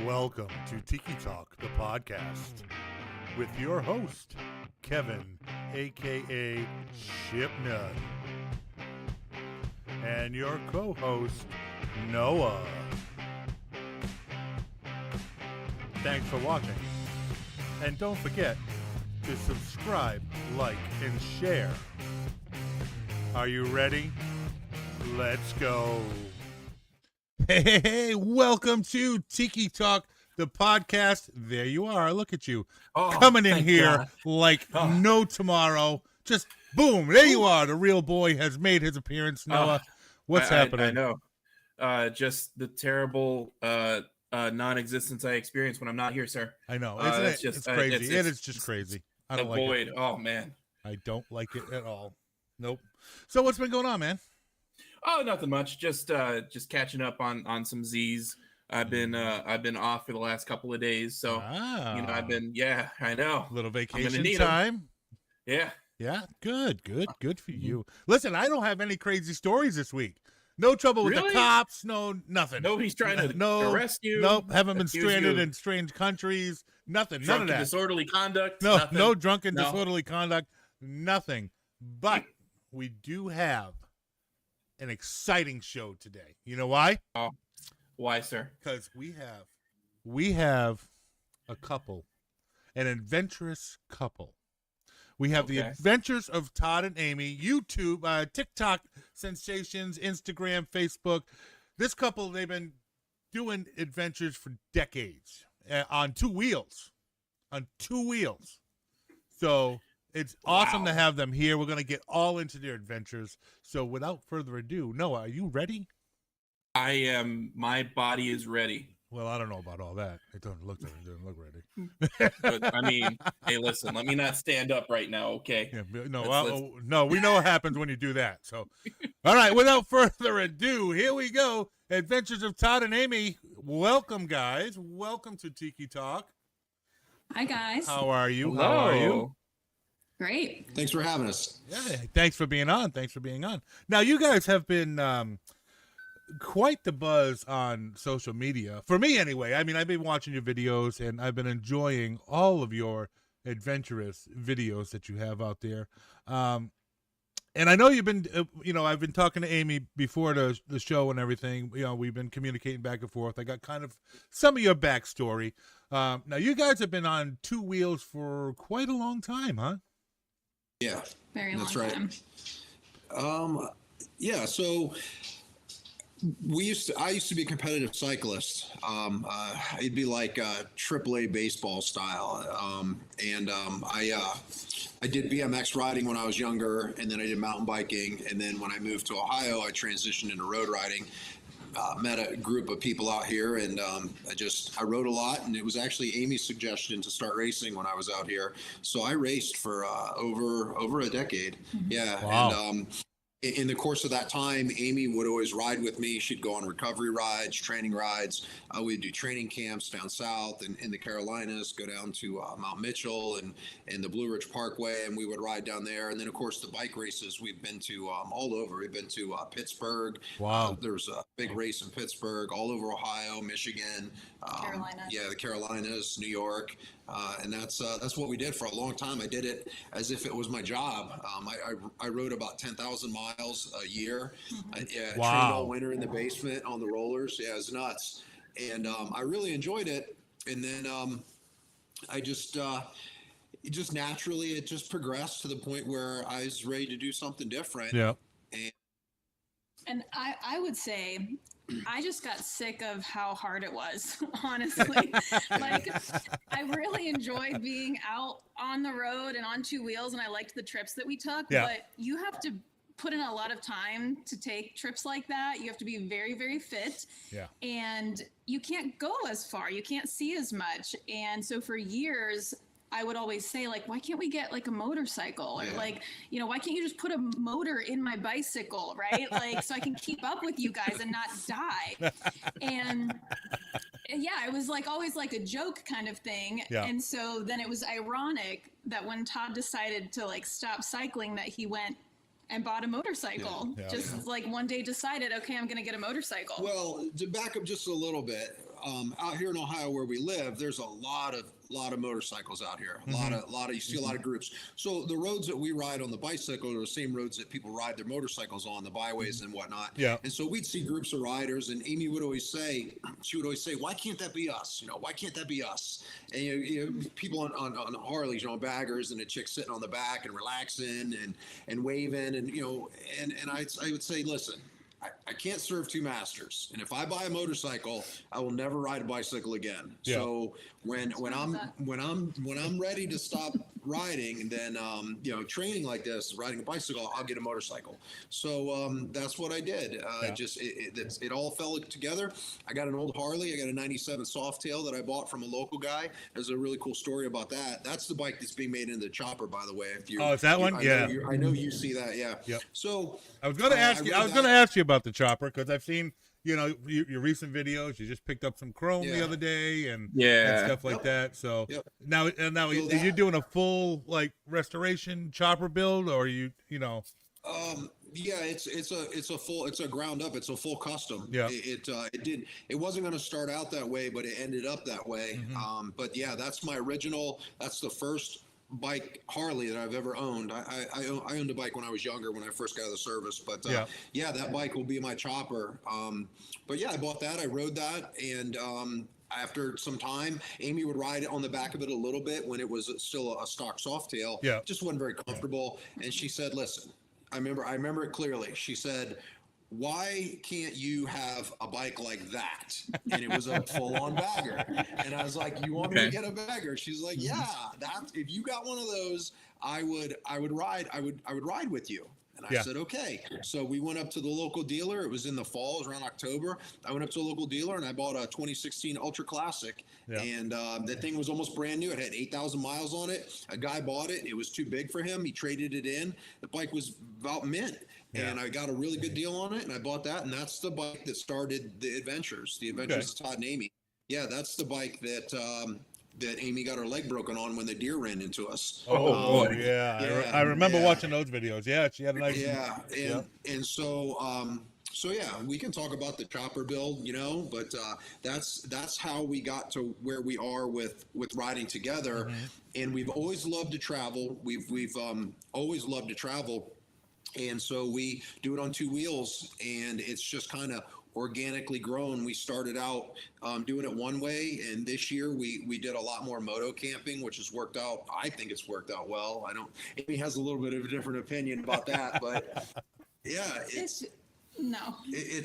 Welcome to Tiki Talk The Podcast with your host, Kevin, a.k.a. Shipnut, and your co-host, Noah. Thanks for watching. And don't forget to subscribe, like, and share. Are you ready? Let's go. Hey, welcome to Tiki Talk, the podcast. There you are. Look at you. Coming in here God. Like no tomorrow. Just boom. There you are. The real boy has made his appearance. Noah, what's happening? I know. Just the terrible non-existence I experience when I'm not here, sir. I know. Isn't it? It's crazy. It is just crazy. I don't like void. it. Oh, man. I don't like it at all. Nope. So what's been going on, man? Oh, nothing much. Just catching up on some Z's. I've been off for the last couple of days, so I know. A little vacation time. Yeah. Yeah. Good for you. Listen, I don't have any crazy stories this week. No trouble with the cops. No, nothing. Nobody's trying to arrest you. Nope. Haven't been stranded in strange countries. Nothing. None of that. Disorderly conduct. No, nothing. No drunken disorderly conduct. Nothing. But we do have an exciting show today. You know why? Oh, why, sir? Because we have a couple, an adventurous couple. We have the Adventures of Todd and Amy, YouTube, TikTok sensations, Instagram, Facebook. This couple, they've been doing adventures for decades on two wheels. So it's awesome to have them here. We're going to get all into their adventures. So without further ado, Noah, are you ready? I am. My body is ready. Well, I don't know about all that. It doesn't look ready. But, I mean, hey, listen, let me not stand up right now, okay? Yeah, no, we know what happens when you do that. So, all right, without further ado, here we go. Adventures of Todd and Amy. Welcome, guys. Welcome to Tiki Talk. Hi, guys. How are you? Hello. How are you? Great. Thanks for having us. Yeah, thanks for being on. Now, you guys have been quite the buzz on social media. For me, anyway. I mean, I've been watching your videos, and I've been enjoying all of your adventurous videos that you have out there. And I know you've been, I've been talking to Amy before the show and everything. We've been communicating back and forth. I got kind of some of your backstory. Now, you guys have been on two wheels for quite a long time, huh? Yeah, very long that's right. Time. So I used to be a competitive cyclist. It'd be like AAA baseball style. I did BMX riding when I was younger, and then I did mountain biking. And then when I moved to Ohio, I transitioned into road riding. Met a group of people out here, and I rode a lot, and it was actually Amy's suggestion to start racing when I was out here. So I raced for over a decade. Mm-hmm. Yeah. Wow. And in the course of that time, Amy would always ride with me. She'd go on recovery rides, training rides. We'd do training camps down south in the Carolinas, go down to Mount Mitchell and the Blue Ridge Parkway, and we would ride down there. And then, of course, the bike races we've been to all over. We've been to Pittsburgh. Wow. There's a big race in Pittsburgh, all over Ohio, Michigan. Carolinas. Yeah, the Carolinas, New York. And that's what we did for a long time. I did it as if it was my job. I rode about 10,000 miles a year. I trained all winter in the basement on the rollers. Yeah, it's nuts. And I really enjoyed it. And then it just naturally progressed to the point where I was ready to do something different. Yeah. And I would say I just got sick of how hard it was, honestly. Like, I really enjoyed being out on the road and on two wheels, and I liked the trips that we took. Yeah. But you have to put in a lot of time to take trips like that. You have to be very, very fit. Yeah. And you can't go as far. You can't see as much. And so for years, I would always say, like, why can't we get like a motorcycle, or like, why can't you just put a motor in my bicycle, right? Like, so I can keep up with you guys and not die. And yeah, it was like always like a joke kind of thing. Yeah. And so then it was ironic that when Todd decided to like stop cycling, that he went and bought a motorcycle. Just like one day decided, okay, I'm going to get a motorcycle. Well, to back up just a little bit, out here in Ohio where we live, there's a lot of motorcycles out here. A lot of you see a lot of groups. So the roads that we ride on the bicycle are the same roads that people ride their motorcycles on, the byways and whatnot. Yeah. And so we'd see groups of riders, and Amy would always say, why can't that be us? Why can't that be us? And people on Harleys, on baggers, and the chick sitting on the back and relaxing and waving, and I would say, listen, I can't serve two masters, and if I buy a motorcycle, I will never ride a bicycle again. Yeah. So when I'm ready to stop riding, then training like this, riding a bicycle, I'll get a motorcycle. So that's what I did. It all fell together. I got an old Harley. I got a '97 Softail that I bought from a local guy. There's a really cool story about that. That's the bike that's being made into the chopper, by the way. Is that one? I know you see that. Yeah. Yep. So I was going to ask you. I was going to ask you about the chopper because I've seen your recent videos. You just picked up some chrome the other day and stuff like that. So now are you doing a full restoration chopper build, or it's a ground up. It's a full custom. Yeah. It wasn't going to start out that way, but it ended up that way. Mm-hmm. But yeah, that's my original. That's the first bike Harley that I've ever owned. I owned a bike when I was younger, when I first got out of the service, but that bike will be my chopper. But yeah, I bought that, I rode that, and after some time, Amy would ride on the back of it a little bit when it was still a stock Softail. Yeah. It just wasn't very comfortable. And she said, listen, I remember it clearly. She said, why can't you have a bike like that? And it was a full-on bagger. And I was like, you want me to get a bagger? She's like, yeah, if you got one of those, I would ride with you. And I said, okay. So we went up to the local dealer. It was in the fall, it was around October. I went up to a local dealer and I bought a 2016 Ultra Classic. Yeah. And that thing was almost brand new. It had 8,000 miles on it. A guy bought it. It was too big for him. He traded it in. The bike was about mint. Yeah. And I got a really good deal on it, and I bought that, and that's the bike that started the Adventures of Todd and Amy. Yeah, that's the bike that Amy got her leg broken on when the deer ran into us. Oh, boy, I remember watching those videos. Yeah, she had a nice. And so we can talk about the chopper build, but that's how we got to where we are with riding together, and we've always loved to travel. We've always loved to travel. And so we do it on two wheels, and it's just kind of organically grown. We started out doing it one way, and this year we did a lot more moto camping, which has worked out. I think it's worked out well. Amy has a little bit of a different opinion about that, but yeah, it's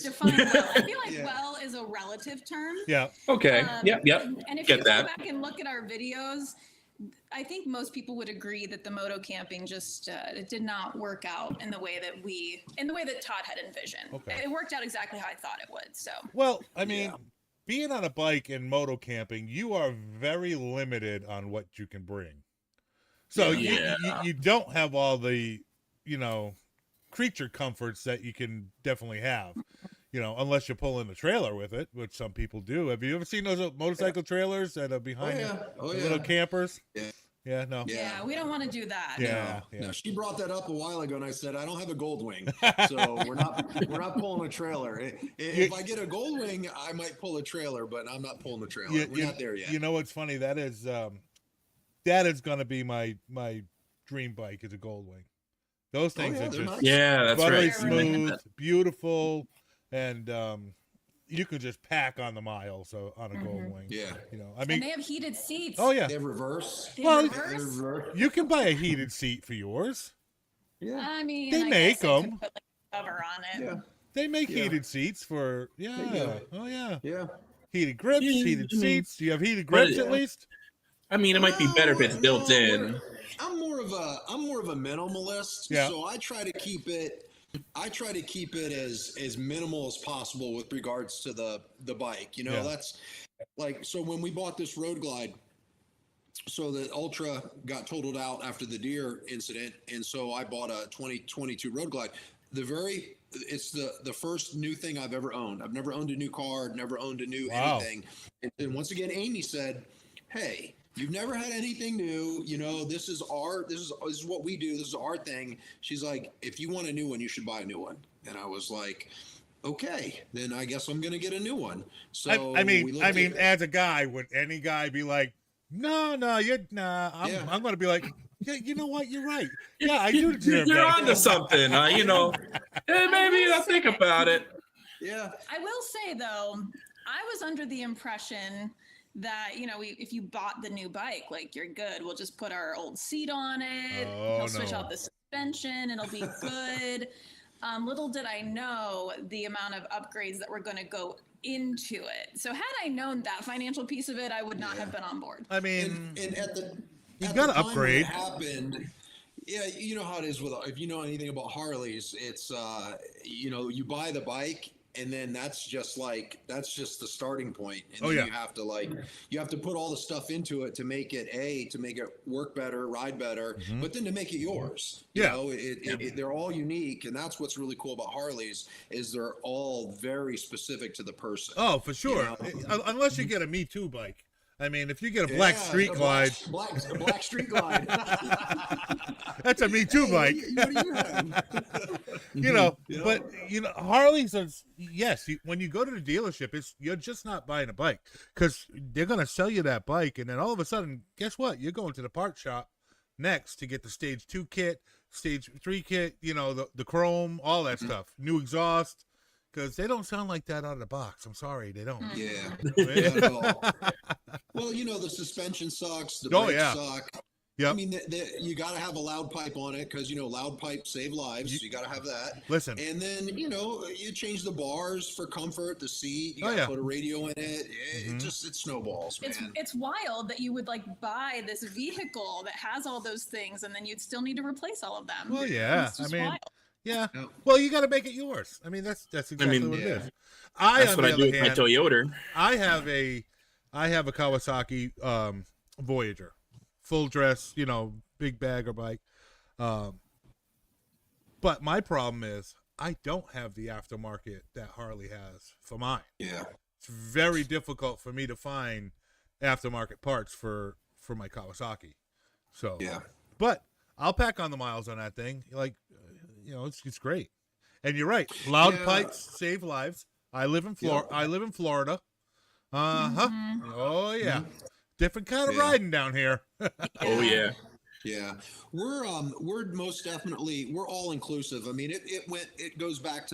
define well. I feel like well is a relative term. Yeah. Okay. Yep. And if you go back and look at our videos, I think most people would agree that the moto camping just it did not work out in the way that Todd had envisioned. Okay. It worked out exactly how I thought it would. So well, I mean, being on a bike and moto camping, you are very limited on what you can bring. So you don't have all the creature comforts that you can definitely have. Unless you pull in the trailer with it, which some people do. Have you ever seen those motorcycle trailers that are behind little campers? Yeah, no. Yeah, we don't want to do that. Yeah. No, she brought that up a while ago, and I said I don't have a Goldwing, so we're not pulling a trailer. If I get a Goldwing, I might pull a trailer, but I'm not pulling the trailer. We're not there yet. You know what's funny? That is going to be my dream bike is a Goldwing. Those things are just that's buttery right. smooth, beautiful. And you can just pack on the miles on a Goldwing. Yeah. And they have heated seats. Oh, yeah. They have reverse. You can buy a heated seat for yours. Yeah. I mean, they make them. Put cover on it. Yeah. They make heated seats for, Oh, yeah. Yeah. Heated grips, heated seats. Do you have heated grips at least? I mean, it might be better if it's built in. I'm more of a minimalist. Yeah. So I try to keep it as minimal as possible with regards to the bike. That's so when we bought this Road Glide, so the Ultra got totaled out after the deer incident, and so I bought a 2022 Road Glide. It's the first new thing I've ever owned. I've never owned a new car, never owned a new anything. And once again, Amy said, "Hey, you've never had anything new. This is what we do. This is our thing." She's like, "If you want a new one, you should buy a new one." And I was like, okay, then I guess I'm going to get a new one. So I mean, as a guy, would any guy be like, no, I'm going to be like, yeah, you know what? You're right. Yeah, I do deserve You're that. onto something, you know. Hey, maybe I'll think about it. Yeah. I will say though, I was under the impression that, you know, if you bought the new bike, like, you're good. We'll just put our old seat on it. He'll switch out the suspension and it'll be good. Little did I know the amount of upgrades that were going to go into it. So had I known that financial piece of it, I would not have been on board. I mean, and at the you got to upgrade. It happened. Yeah, you know how it is with, if you know anything about Harleys, it's you know, you buy the bike and then that's just the starting point. And then you have to put all the stuff into it to make it work better, ride better, but then to make it yours. You know, they're all unique, and that's what's really cool about Harleys is they're all very specific to the person. Oh, for sure. You know? Unless you get a Me Too bike. I mean, if you get a black Street Glide, black Street Glide, that's a Me Too bike. What do you have? You know, but you know, Harleys are, yes. When you go to the dealership, you're just not buying a bike because they're gonna sell you that bike, and then all of a sudden, guess what? You're going to the part shop next to get the Stage 2 kit, Stage 3 kit. You know, the chrome, all that stuff, new exhaust. Because they don't sound like that out of the box. I'm sorry, they don't. Yeah, not at all. Well, you know, the suspension sucks. The brakes suck. Yeah. I mean, you got to have a loud pipe on it because, you know, loud pipes save lives. So you got to have that. Listen. And then, you know, you change the bars for comfort, the seat. You got to put a radio in it. It snowballs, man. It's wild that you would like buy this vehicle that has all those things and then you'd still need to replace all of them. Well, yeah. I mean, wild. Yeah. Well, you got to make it yours. I mean, that's exactly what it is. That's what I do with my Toyota. I have a Kawasaki Voyager, full dress, you know, big bagger bike. But my problem is I don't have the aftermarket that Harley has for mine. Yeah. It's very difficult for me to find aftermarket parts for my Kawasaki. So yeah. But I'll pack on the miles on that thing. Like, you know, it's great. And you're right. Loud pipes save lives. I live in Florida. Oh yeah. Different kind of riding down here. Oh yeah. Yeah, we're most definitely, we're all inclusive. I mean, it goes back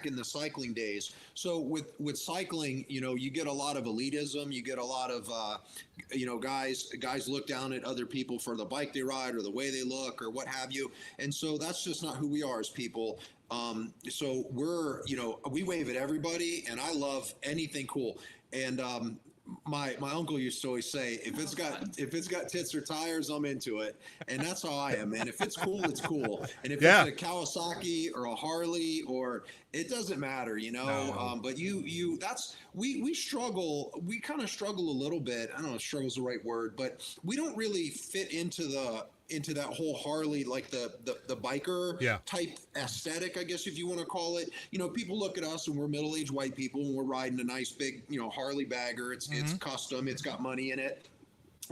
in the cycling days. So with cycling, you know, you get a lot of elitism. You get a lot of, you know, guys look down at other people for the bike they ride or the way they look or what have you. And so that's just not who we are as people. So we're, you know, we wave at everybody, and I love anything cool. And my uncle used to always say, if it's got tits or tires, I'm into it. And that's how I am, man. If it's cool, it's cool. And if it's a Kawasaki or a Harley, or it doesn't matter, you know. No. But we struggle. We kind of struggle a little bit. I don't know if struggle is the right word, but we don't really fit into that whole Harley, like the biker type aesthetic, I guess, if you want to call it. You know, people look at us and we're middle-aged white people and we're riding a nice big, you know, Harley bagger. It's custom, it's got money in it.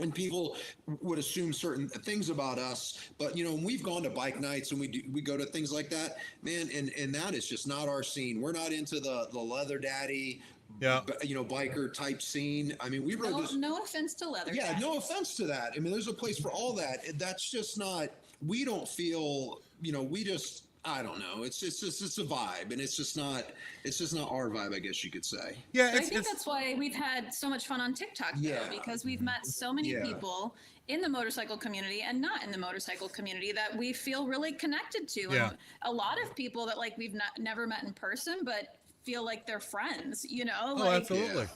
And people would assume certain things about us, but you know, when we've gone to bike nights and we go to things like that, man, and that is just not our scene. We're not into the leather daddy, you know, biker type scene. I mean, we rode this. No offense to leather. Yeah, daddy. no offense to that. I mean, there's a place for all that. That's just not. We don't feel. You know, we just. I don't know. It's a vibe, and it's just not our vibe, I guess you could say. Yeah, I think that's why we've had so much fun on TikTok, though, because we've met so many people in the motorcycle community and not in the motorcycle community that we feel really connected to. Yeah. And a lot of people that like we've never met in person, but feel like they're friends, you know? Oh, absolutely.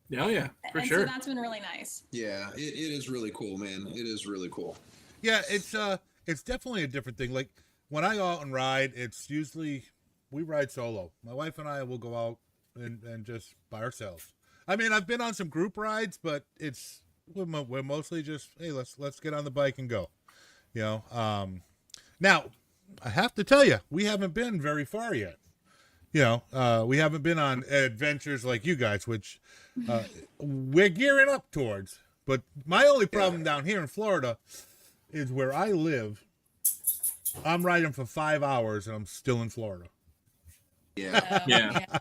Yeah, for and sure. So that's been really nice. Yeah, it is really cool, man. It is really cool. Yeah, it's definitely a different thing. Like, when I go out and ride, it's usually we ride solo. My wife and I will go out and just by ourselves. I mean, I've been on some group rides, but we're mostly just, hey, let's get on the bike and go. You know, now I have to tell you, we haven't been very far yet. You know, we haven't been on adventures like you guys, which we're gearing up towards. But my only problem down here in Florida is where I live. I'm riding for 5 hours and I'm still in Florida. Yeah.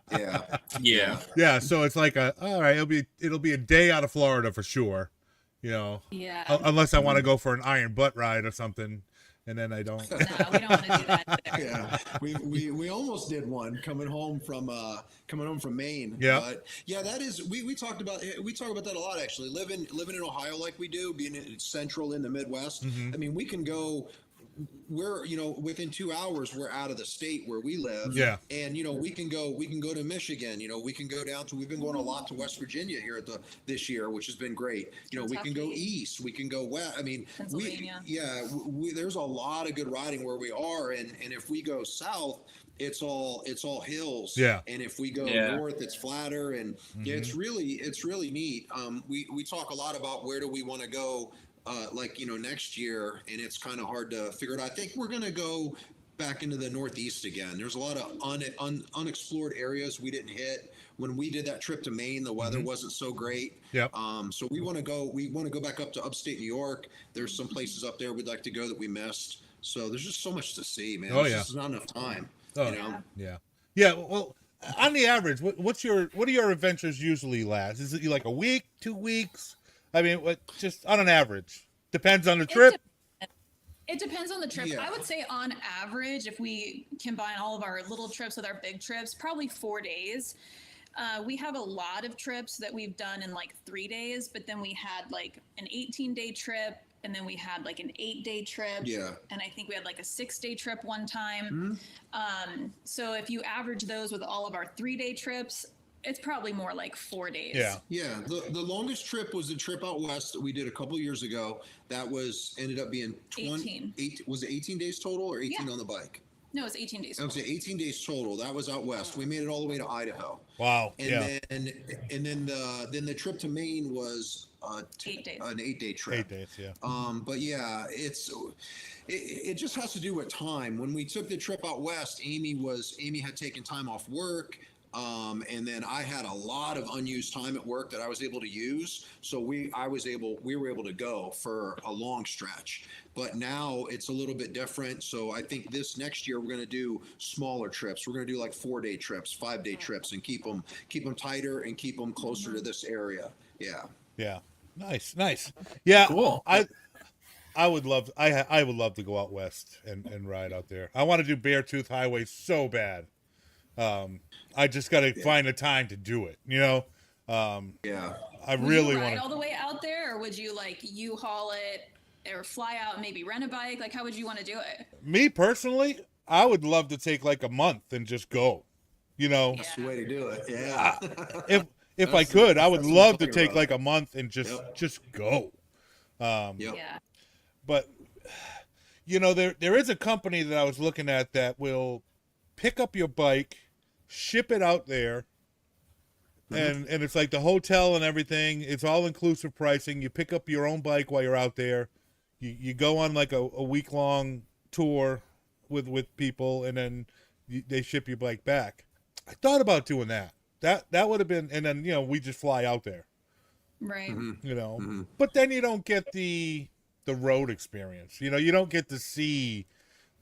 So it's like all right, it'll be a day out of Florida for sure, unless I want to go for an iron butt ride or something, and then I don't. No, we don't want to do that. Yeah, we almost did one coming home from Maine. Yeah, but yeah, that is we talk about that a lot actually. Living in Ohio like we do, being central in the Midwest. I mean, we can go. We're within 2 hours we're out of the state where we live. Yeah, and we can go to Michigan. We can go down to. We've been going a lot to West Virginia here this year, which has been great. We can go east. We can go west. I mean, Pennsylvania. There's a lot of good riding where we are, and if we go south, it's all hills. Yeah. And if we go north, it's flatter, and it's really neat. We talk a lot about where do we want to go. Next year, and it's kind of hard to figure it out. I think we're going to go back into the Northeast again. There's a lot of unexplored areas we didn't hit. When we did that trip to Maine, the weather wasn't so great. Yep. So we want to go back up to upstate New York. There's some places up there we'd like to go that we missed. So there's just so much to see, man. There's just not enough time. Yeah. Well, on the average, what do your adventures usually last? Is it like a week, 2 weeks? I mean, just on an average? Depends on the trip? It depends on the trip. Yeah. I would say on average, if we combine all of our little trips with our big trips, probably 4 days. We have a lot of trips that we've done in like 3 days, but then we had like an 18-day trip, and then we had like an 8-day trip. Yeah. And I think we had like a 6-day trip one time. So if you average those with all of our 3-day trips, it's probably more like 4 days. Yeah. The longest trip was the trip out west that we did a couple years ago. That ended up being 18. Was it 18 days total or 18 on the bike? No, it was 18 days. I would say 18 days total. That was out west. We made it all the way to Idaho. Wow. And then the trip to Maine was 8 days. An 8-day trip. 8 days, yeah. But yeah, it just has to do with time. When we took the trip out west, Amy had taken time off work. And then I had a lot of unused time at work that I was able to use. So we were able to go for a long stretch, but now it's a little bit different. So I think this next year we're going to do smaller trips. We're going to do like 4-day trips, 5-day trips, and keep them tighter and keep them closer to this area. Yeah. Yeah. Nice. Yeah. Cool. I would love to go out west and ride out there. I want to do Beartooth Highway so bad. I just got to find the time to do it, I really want to ride all the way out there, or would you like U-Haul it or fly out and maybe rent a bike? Like, how would you want to do it? Me personally, I would love to take like a month and just go, That's the way to do it. Yeah. If I could, I would love to take like a month and just go. But there is a company that I was looking at that will pick up your bike, ship it out there, and it's like the hotel and everything. It's all inclusive pricing. You pick up your own bike while you're out there. You go on like a week-long tour with people, and then they ship your bike back. I thought about doing that. That would have been, and then we just fly out there. Right. But then you don't get the road experience. You don't get to see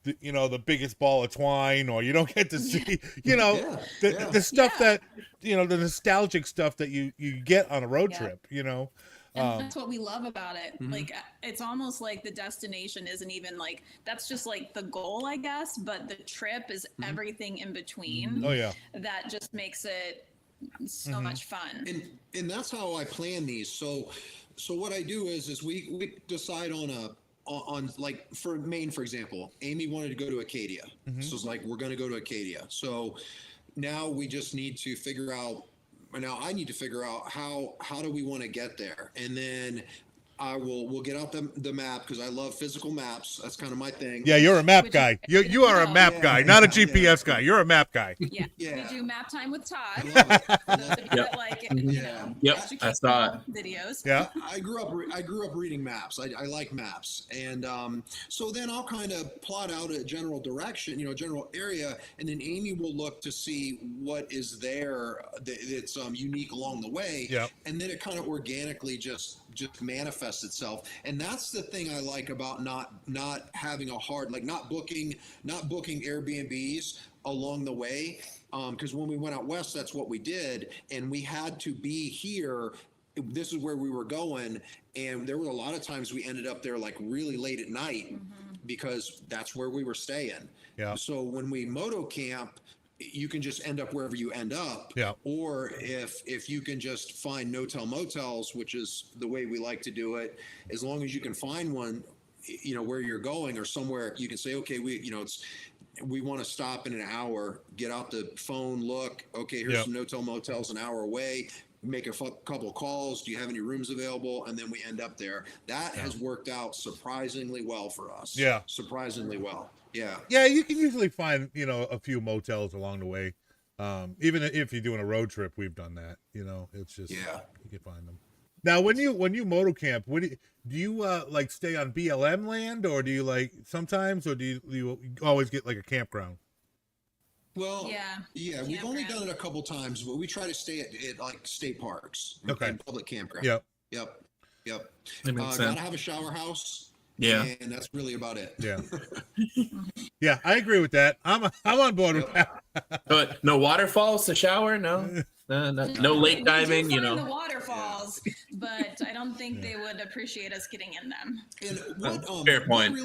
the biggest ball of twine, or you don't get to see, the stuff that, the nostalgic stuff that you get on a road trip, And that's what we love about it. Like, it's almost like the destination isn't even like, that's just like the goal, I guess, but the trip is everything in between. Oh yeah. That just makes it so much fun. And that's how I plan these. So what I do is we decide on like for Maine, for example, Amy wanted to go to Acadia. So it's like, we're going to go to Acadia. So now we just need to figure out, I need to figure out how do we want to get there? And then we'll get out the map, because I love physical maps. That's kind of my thing. Yeah, you're a map guy. You are a map guy, not a GPS guy. You're a map guy. Yeah. We do map time with Todd. I love it. That like I saw it. videos. Yeah. I grew up reading maps. I like maps, and so then I'll kind of plot out a general direction, general area, and then Amy will look to see what is there that's unique along the way. Yeah. And then it kind of organically just manifests manifest itself. And that's the thing I like about not having a hard, like not booking Airbnbs along the way. Because when we went out west, that's what we did. And we had to be here. This is where we were going. And there were a lot of times we ended up there like really late at night because that's where we were staying. Yeah. So when we moto camp, you can just end up wherever you end up. Yeah. Or if you can just find no-tell motels, which is the way we like to do it, as long as you can find one, you know, where you're going or somewhere, you can say, okay, we want to stop in an hour, get out the phone, look, okay, here's some no-tell motels an hour away, make a couple of calls. Do you have any rooms available? And then we end up there. That has worked out surprisingly well for us. Yeah. Surprisingly well. Yeah. Yeah, you can usually find, you know, a few motels along the way. Even if you're doing a road trip, we've done that. You know, it's just, you can find them. Now, when you moto camp, do you like stay on BLM land, or do you like sometimes, or do you always get like a campground? Well, we've only done it a couple times, but we try to stay at like state parks and public campground. Yep. That makes sense. Gotta have a shower house. Yeah, and that's really about it. Yeah, yeah, I agree with that. I'm on board with that. But no waterfalls to shower, no lake diving. We You do know, find the waterfalls, but I don't think they would appreciate us getting in them. And fair point.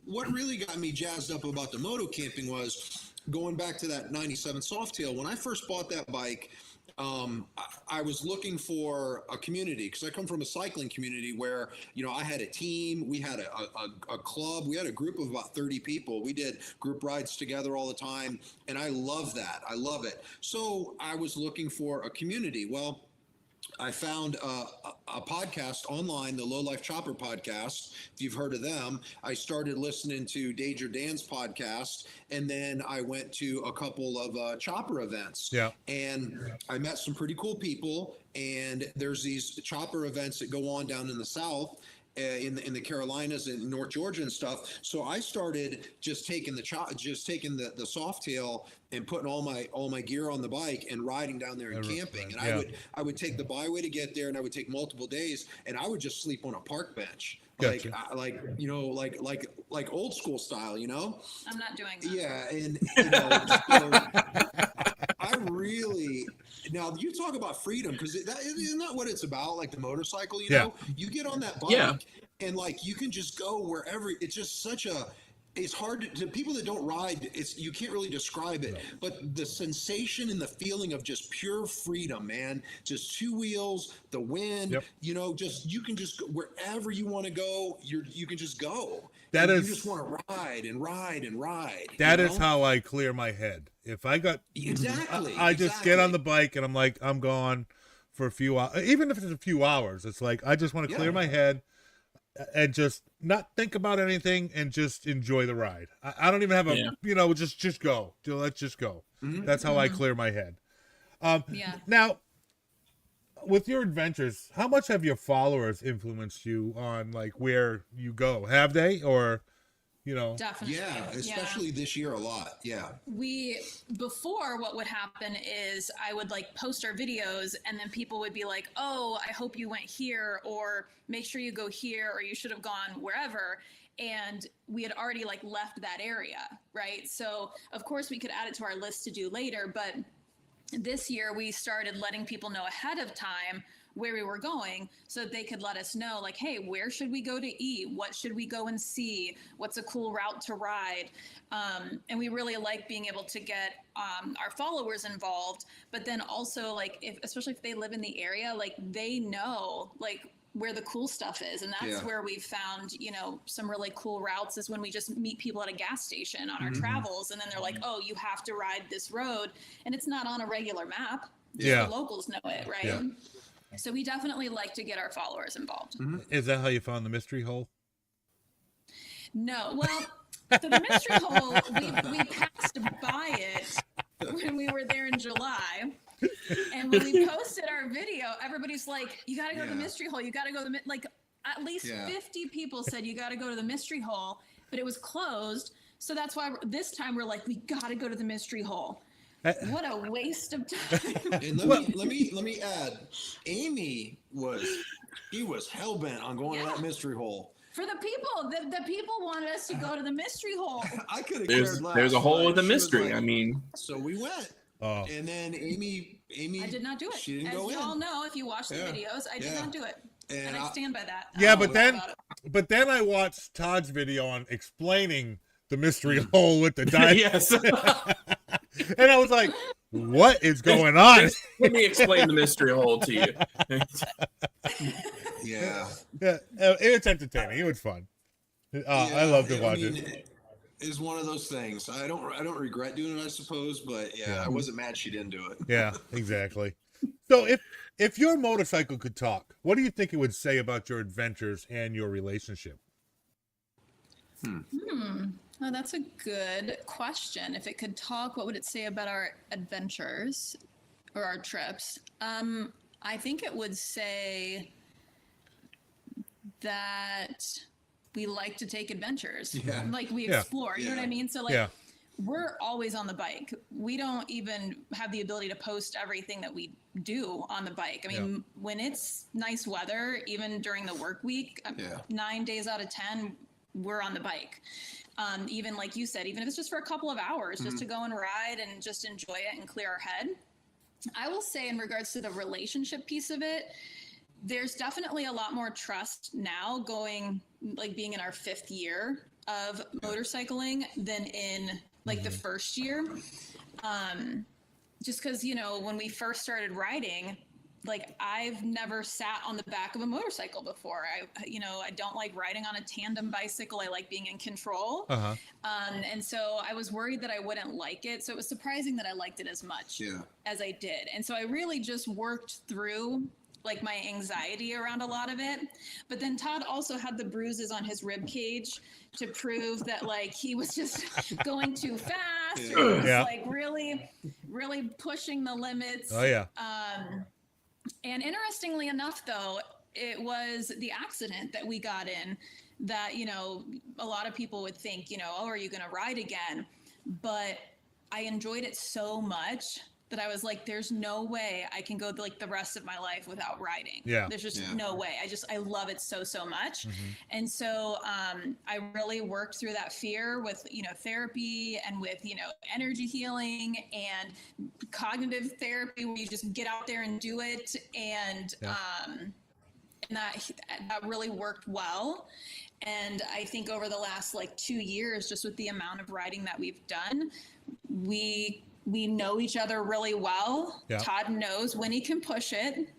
What really got me jazzed up about the moto camping was going back to that 97 Softail. When I first bought that bike, I was looking for a community because I come from a cycling community where, you know, I had a team, we had a club, we had a group of about 30 people. We did group rides together all the time, and I love that. I love it. So I was looking for a community. Well, I found a podcast online, the Low Life Chopper podcast. If you've heard of them, I started listening to Danger Dan's podcast, and then I went to a couple of chopper events. Yeah, and I met some pretty cool people. And there's these chopper events that go on down in the South. In the Carolinas and North Georgia and stuff. So I started just taking the Softail and putting all my gear on the bike and riding down there and camping. And I would take the byway to get there, and I would take multiple days, and I would just sleep on a park bench. Gotcha. Like old school style, you know? I'm not doing that. Yeah, and you know, I really. Now you talk about freedom, because isn't that what it's about? Like the motorcycle, you know, you get on that bike and like you can just go wherever. It's just it's hard to people that don't ride. You can't really describe it, but the sensation and the feeling of just pure freedom, man. Just two wheels, the wind, you know, you can just go wherever you want to go. You can just go. You just want to ride and ride and ride. That is how I clear my head. If I got I just get on the bike and I'm like, I'm gone for a few hours. Even if it's a few hours, it's like I just want to clear my head and just not think about anything and just enjoy the ride. I don't even have you know, just go. Let's just go. Mm-hmm. That's how I clear my head. Now, with your adventures, how much have your followers influenced you on like where you go? Have they, or, you know? Definitely. Yeah, especially this year a lot. Yeah. Before what would happen is I would like post our videos, and then people would be like, oh, I hope you went here, or make sure you go here, or you should have gone wherever. And we had already like left that area, right? So of course we could add it to our list to do later, but this year we started letting people know ahead of time where we were going, so that they could let us know, like, hey, where should we go to eat? What should we go and see? What's a cool route to ride? And we really like being able to get our followers involved, but then also like, especially if they live in the area, like they know like where the cool stuff is. And that's where we've found, you know, some really cool routes is when we just meet people at a gas station on our travels. And then they're like, oh, you have to ride this road. And it's not on a regular map. The locals know it, right? Yeah. So we definitely like to get our followers involved. Mm-hmm. Is that how you found the mystery hole? No. Well, so the mystery hole, we passed by it when we were there in July. And when we posted our video, everybody's like, you got to go to the mystery hole. You got to go to the, like at least 50 people said you got to go to the mystery hole, but it was closed. So that's why this time we're like, we got to go to the mystery hole. What a waste of time. And let me add, Amy was hell bent on going to that mystery hole. For the people, the people wanted us to go to the mystery hole. I could have cared less. There's a hole with a She was mystery. like, I mean, so we went. Oh. And then Amy, I did not do it. She didn't As go in. you all know, if you watch the videos, I did not do it. And I stand by that. Yeah, but then I watched Todd's video on explaining the mystery hole with the dive. Yes. And I was like, what is going on? Let me explain the mystery hole to you. Yeah. It's entertaining. It was fun. I love to watch it. It's one of those things. I don't regret doing it, I suppose, but I wasn't mad she didn't do it. Yeah, exactly. So if your motorcycle could talk, what do you think it would say about your adventures and your relationship? Oh, that's a good question. If it could talk, what would it say about our adventures or our trips? I think it would say that we like to take adventures. Yeah. Like we explore, you know what I mean? So like we're always on the bike. We don't even have the ability to post everything that we do on the bike. I mean, when it's nice weather, even during the work week, 9 days out of 10, we're on the bike. Even like you said, even if it's just for a couple of hours, just to go and ride and just enjoy it and clear our head. I will say in regards to the relationship piece of it, there's definitely a lot more trust now being in our 5th year of motorcycling than in like the first year. Just because, when we first started riding, like I've never sat on the back of a motorcycle before. I don't like riding on a tandem bicycle. I like being in control. And so I was worried that I wouldn't like it. So it was surprising that I liked it as much as I did. And so I really just worked through like my anxiety around a lot of it. But then Todd also had the bruises on his rib cage to prove that like he was just going too fast. Or he was like really, really pushing the limits. Oh yeah. And interestingly enough, though, it was the accident that we got in that, a lot of people would think, oh, are you going to ride again? But I enjoyed it so much that I was like, there's no way I can go like the rest of my life without riding. Yeah. There's just no way. I love it so much. And so I really worked through that fear with, therapy and with, energy healing and cognitive therapy where you just get out there and do it. And that really worked well. And I think over the last 2 years, just with the amount of riding that we've done, we know each other really well. Yeah. Todd knows when he can push it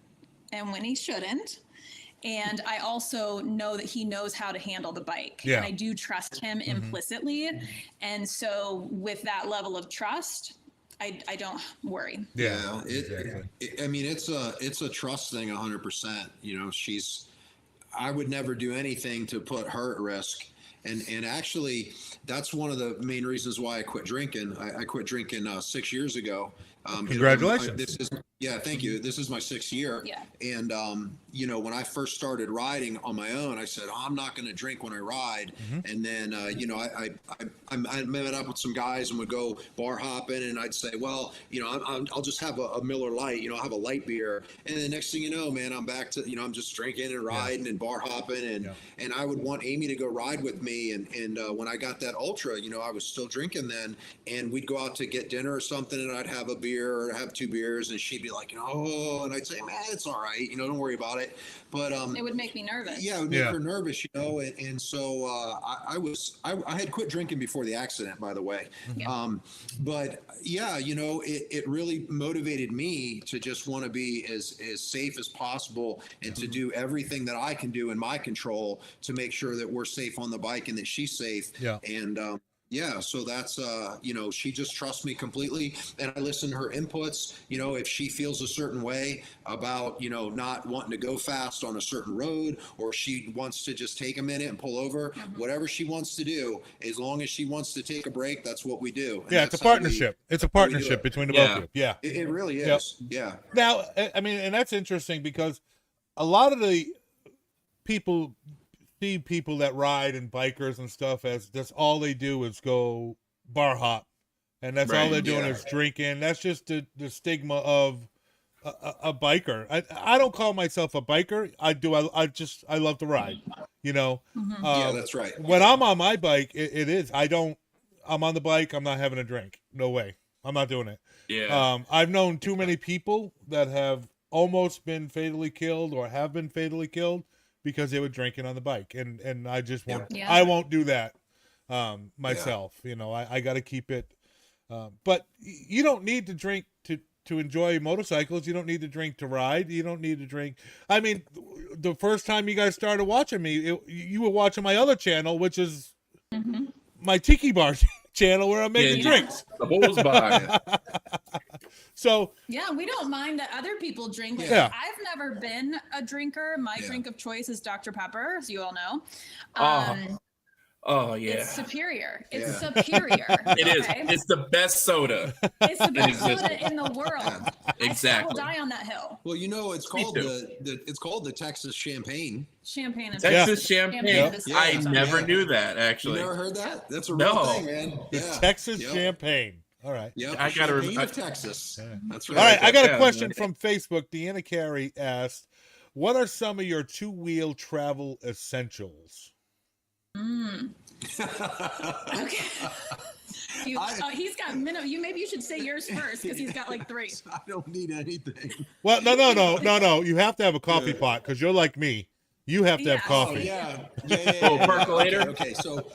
and when he shouldn't. And I also know that he knows how to handle the bike. Yeah. And I do trust him implicitly. And so with that level of trust, I don't worry. Yeah. It's a trust thing 100%. I would never do anything to put her at risk. And actually, that's one of the main reasons why I quit drinking. I quit drinking 6 years ago. Congratulations. Thank you. This is my 6th year. Yeah. And, when I first started riding on my own, I said, I'm not going to drink when I ride. And then, I met up with some guys and would go bar hopping, and I'd say, well, I'll just have a Miller Lite, I'll have a light beer. And the next thing you know, man, I'm back to, I'm just drinking and riding and bar hopping. And I would want Amy to go ride with me. And when I got that Ultra, I was still drinking then. And we'd go out to get dinner or something, and I'd have a beer or have 2 beers, and she'd be like, and I'd say, man, it's all right, don't worry about it. But it would make me nervous. Yeah, it would make her nervous, and so I had quit drinking before the accident, by the way. But it really motivated me to just want to be as safe as possible and to do everything that I can do in my control to make sure that we're safe on the bike and that she's safe. And so that's, she just trusts me completely, and I listen to her inputs. If she feels a certain way about, not wanting to go fast on a certain road, or she wants to just take a minute and pull over, whatever she wants to do, as long as she wants to take a break, that's what we do. And it's a partnership. It's a partnership between the both of you. Yeah. It really is. Yeah. Now, I mean, and that's interesting because a lot of the people see people that ride and bikers and stuff as that's all they do is go bar hop and that's all they're doing is drinking. That's just the stigma of a biker. I don't call myself a biker. I love to ride, you know. Yeah, that's right. When I'm on my bike, it is. I'm on the bike. I'm not having a drink. No way. I'm not doing it. Yeah. I've known too many people that have almost been fatally killed or have been fatally killed because they were drinking on the bike, and I just won't. Yeah. I won't do that myself. You know, I got to keep it. But you don't need to drink to enjoy motorcycles. You don't need to drink to ride. You don't need to drink. I mean, the first time you guys started watching me, you were watching my other channel, which is my Tiki Bar channel, where I'm making drinks. The Bulls Bar. So yeah, we don't mind that other people drink. Yeah. I've never been a drinker. My drink of choice is Dr. Pepper, as you all know. Oh yeah, it's superior. It's superior. It is. It's the best soda. It's the best soda in the world. Exactly. I will die on that hill. Well, you know, it's called it's called the Texas Champagne. Champagne is Texas champagne. is I awesome. never knew that, actually. You never heard that? That's a real thing, man. The Texas Champagne. All right. Yeah, I got Champagne of Texas. Yeah. That's All right. right, I got a question from Facebook. Deanna Carey asked, "What are some of your two-wheel travel essentials?" Okay. He's got minimum. Maybe you should say yours first because he's got like 3. I don't need anything. Well, no. You have to have a coffee pot because you're like me. You have to have coffee. Percolator. Okay. So,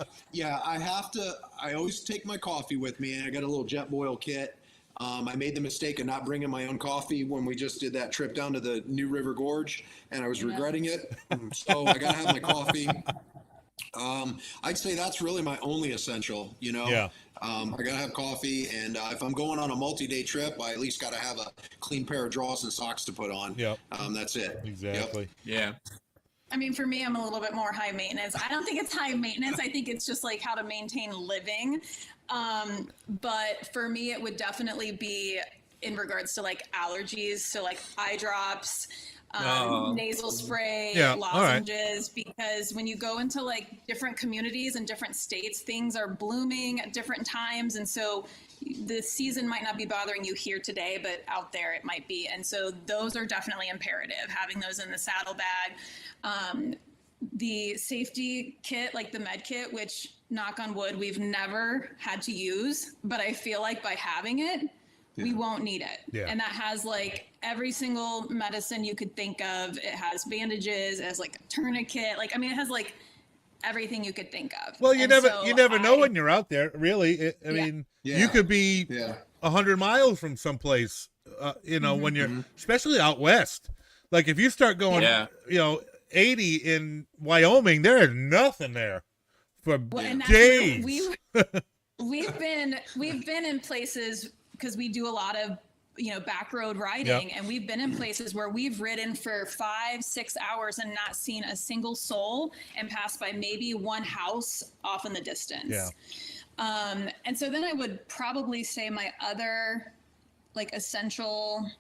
I always take my coffee with me, and I got a little jet boil kit. I made the mistake of not bringing my own coffee when we just did that trip down to the New River Gorge, and I was regretting it. So I got to have my coffee. I'd say that's really my only essential, you know. Yeah. I gotta have coffee, and if I'm going on a multi-day trip, I at least gotta have a clean pair of drawers and socks to put on. Yep. That's it. Exactly. Yeah. I mean, for me, I'm a little bit more high maintenance. I don't think it's high maintenance. I think it's just like how to maintain living. But for me, it would definitely be in regards to like allergies. So like eye drops, nasal spray, lozenges, because when you go into like different communities and different states, things are blooming at different times. And so the season might not be bothering you here today, but out there it might be. And so those are definitely imperative, having those in the saddlebag. The safety kit, like the med kit, which knock on wood, we've never had to use, but I feel like by having it, we won't need it. Yeah. And that has like every single medicine you could think of. It has bandages, it has like a tourniquet. Like, I mean, it has like everything you could think of. Well, you never know when you're out there, really. I mean, you could be 100 miles from someplace, when you're, especially out west. Like if you start going, 80 in Wyoming, there is nothing there for days. We've been in places because we do a lot of backroad riding, and we've been in places where we've ridden for 5-6 hours and not seen a single soul and passed by maybe one house off in the distance. And so then I would probably say my other like essential,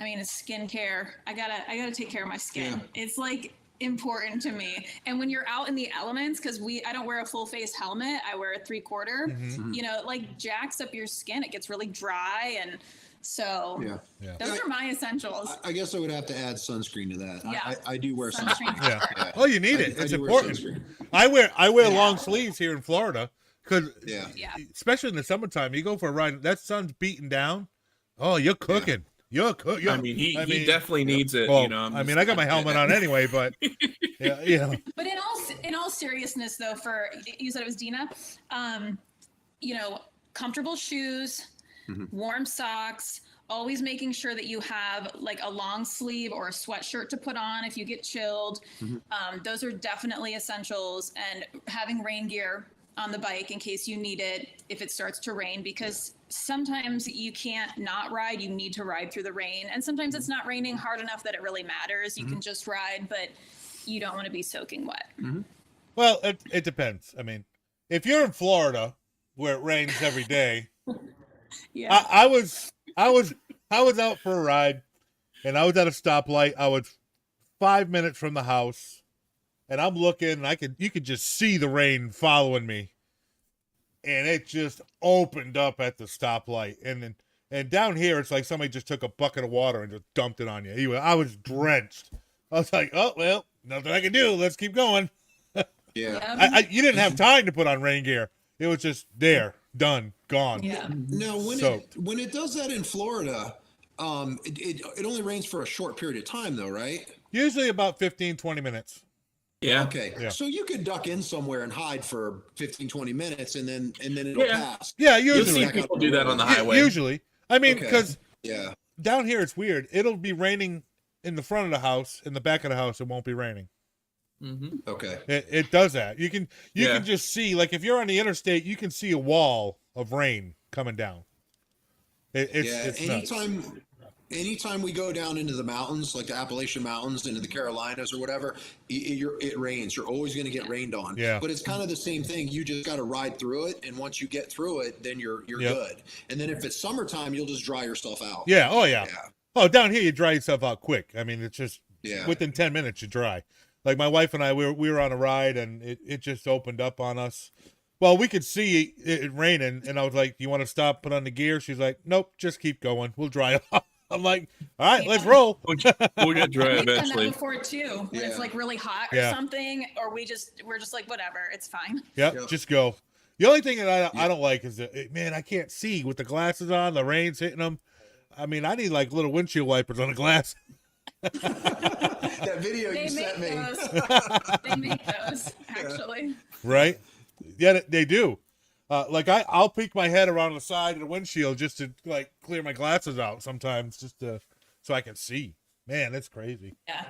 it's skincare. I gotta take care of my skin. It's like important to me. And when you're out in the elements, because I don't wear a full face helmet, I wear a 3/4, it like jacks up your skin. It gets really dry. And so those are my essentials. I guess I would have to add sunscreen to that. Yeah. I do wear sunscreen. Oh, you need it. It's important. I wear long sleeves here in Florida because especially in the summertime, you go for a ride, that sun's beating down. Oh, you're cooking. You're cooking. He definitely needs it. Well, I got my helmet on anyway, but But in all seriousness, though, for you said it was Dina, comfortable shoes, warm socks, always making sure that you have like a long sleeve or a sweatshirt to put on if you get chilled. Those are definitely essentials, and having rain gear on the bike in case you need it if it starts to rain, because sometimes you can't not ride. You need to ride through the rain, and sometimes it's not raining hard enough that it really matters. You can just ride, but you don't want to be soaking wet. Well, it depends. I mean, if you're in Florida where it rains every day, I was out for a ride, and I was at a stoplight. I was 5 minutes from the house, and I'm looking, and you could just see the rain following me. and it just opened up at the stoplight. And down here, it's like somebody just took a bucket of water and just dumped it on you. I was drenched. I was like, oh, well, nothing I can do. Let's keep going. Yeah. You didn't have time to put on rain gear. It was just there, done, gone. Yeah. Now, when it does that in Florida, it only rains for a short period of time, though, right? Usually about 15, 20 minutes. Yeah. Okay. Yeah. So you could duck in somewhere and hide for 15, 20 minutes, and then it'll pass. Yeah, You'll usually. see people do that on the highway. Usually. I mean, because yeah, down here it's weird. It'll be raining in the front of the house. In the back of the house, it won't be raining. Mm-hmm. Okay. It does that. You can just see, like, if you're on the interstate, you can see a wall of rain coming down. It's anytime we go down into the mountains, like the Appalachian Mountains, into the Carolinas or whatever, it rains. You're always going to get rained on. Yeah. But it's kind of the same thing. You just got to ride through it, and once you get through it, then you're good. And then if it's summertime, you'll just dry yourself out. Yeah. Oh yeah. Oh, down here you dry yourself out quick. I mean, it's just within 10 minutes you dry. Like my wife and I, we were on a ride, and it just opened up on us. Well, we could see it raining, and I was like, "You want to stop? Put on the gear?" She's like, "Nope, just keep going. We'll dry it off." I'm like, "All right, let's roll." We'll get dry We've done eventually. that before too, when it's like really hot or something, or we're just like, whatever, it's fine. Yep, just go. The only thing that I don't like is that, man, I can't see with the glasses on. The rain's hitting them. I mean, I need like little windshield wipers on the glass. That video you sent me. They make those, actually. Right? Yeah, they do. Like I'll peek my head around the side of the windshield just to like clear my glasses out sometimes, just so I can see. Man, that's crazy. Yeah.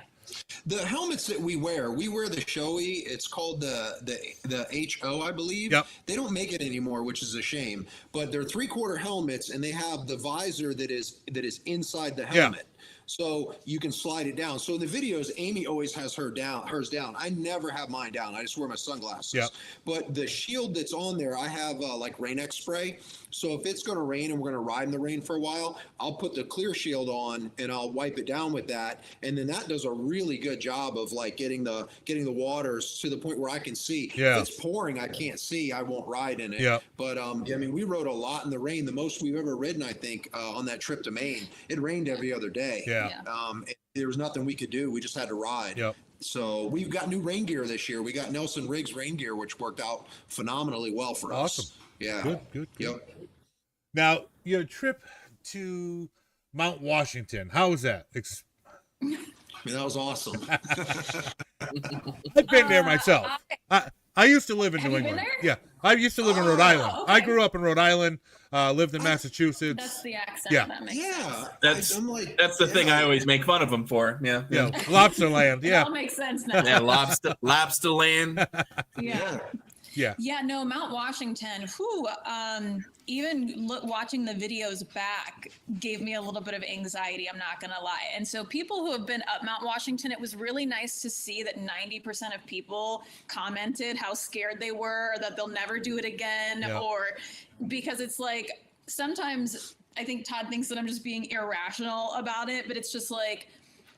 The helmets that we wear the Shoei. It's called the HO, I believe. Yep. They don't make it anymore, which is a shame. But they're 3/4 helmets, and they have the visor that is inside the helmet. So you can slide it down. So in the videos, Amy always has hers down. I never have mine down. I just wear my sunglasses. Yep. But the shield that's on there, I have like Rain-X spray. So if it's going to rain and we're going to ride in the rain for a while, I'll put the clear shield on and I'll wipe it down with that. And then that does a really good job of like getting the waters to the point where I can see. Yeah. If it's pouring, I can't see. I won't ride in it. Yeah. But I mean, we rode a lot in the rain. The most we've ever ridden, I think, on that trip to Maine. It rained every other day. Yeah. There was nothing we could do. We just had to ride. Yep. So we've got new rain gear this year. We got Nelson Riggs rain gear, which worked out phenomenally well for us. Awesome. Yeah. Good. Yep. Now, your trip to Mount Washington, how was that? I mean, that was awesome. I've been there myself. I used to live in New England. Yeah, I used to live in Rhode Island. Okay. I grew up in Rhode Island, lived in Massachusetts. That's the accent. Yeah. That makes sense. That's the thing I always make fun of them for. Yeah. Yeah, lobster land. It Yeah. all makes sense now. Yeah, lobster land. Yeah. Yeah. Yeah, no, Mount Washington, even watching the videos back gave me a little bit of anxiety, I'm not going to lie. And so people who have been up Mount Washington, it was really nice to see that 90% of people commented how scared they were, or that they'll never do it again, or because it's like, sometimes I think Todd thinks that I'm just being irrational about it, but it's just like,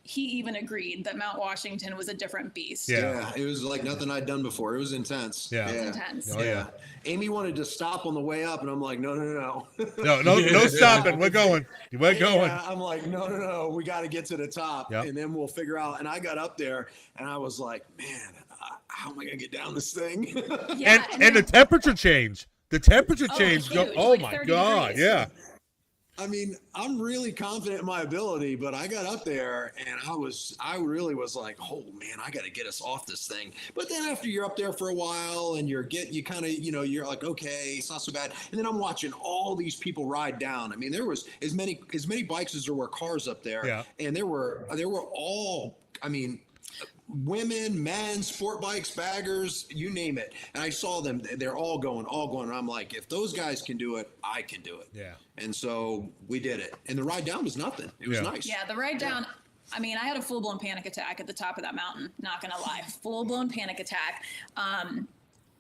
he even agreed that Mount Washington was a different beast. Yeah, it was like nothing I'd done before. It was intense. Yeah. It was intense. Oh, yeah. Amy wanted to stop on the way up, and I'm like, no. No stopping. We're going. Yeah, I'm like, no. We got to get to the top, Yep. and then we'll figure out. And I got up there, and I was like, man, how am I going to get down this thing? Yeah, and the temperature change. The temperature change. huge, Oh like my 30 God. degrees. Yeah. I mean, I'm really confident in my ability, but I got up there and I really was like, oh man, I got to get us off this thing. But then after you're up there for a while and you're like, okay, it's not so bad. And then I'm watching all these people ride down. I mean, there was as many bikes as there were cars up there. Yeah. And there were all, I mean, women, men, sport bikes, baggers, you name it. And I saw them, they're all going. And I'm like, if those guys can do it, I can do it. Yeah. And so we did it. And the ride down was nothing. It was nice. Yeah, the ride down, I mean, I had a full-blown panic attack at the top of that mountain, not gonna lie. Full-blown panic attack. I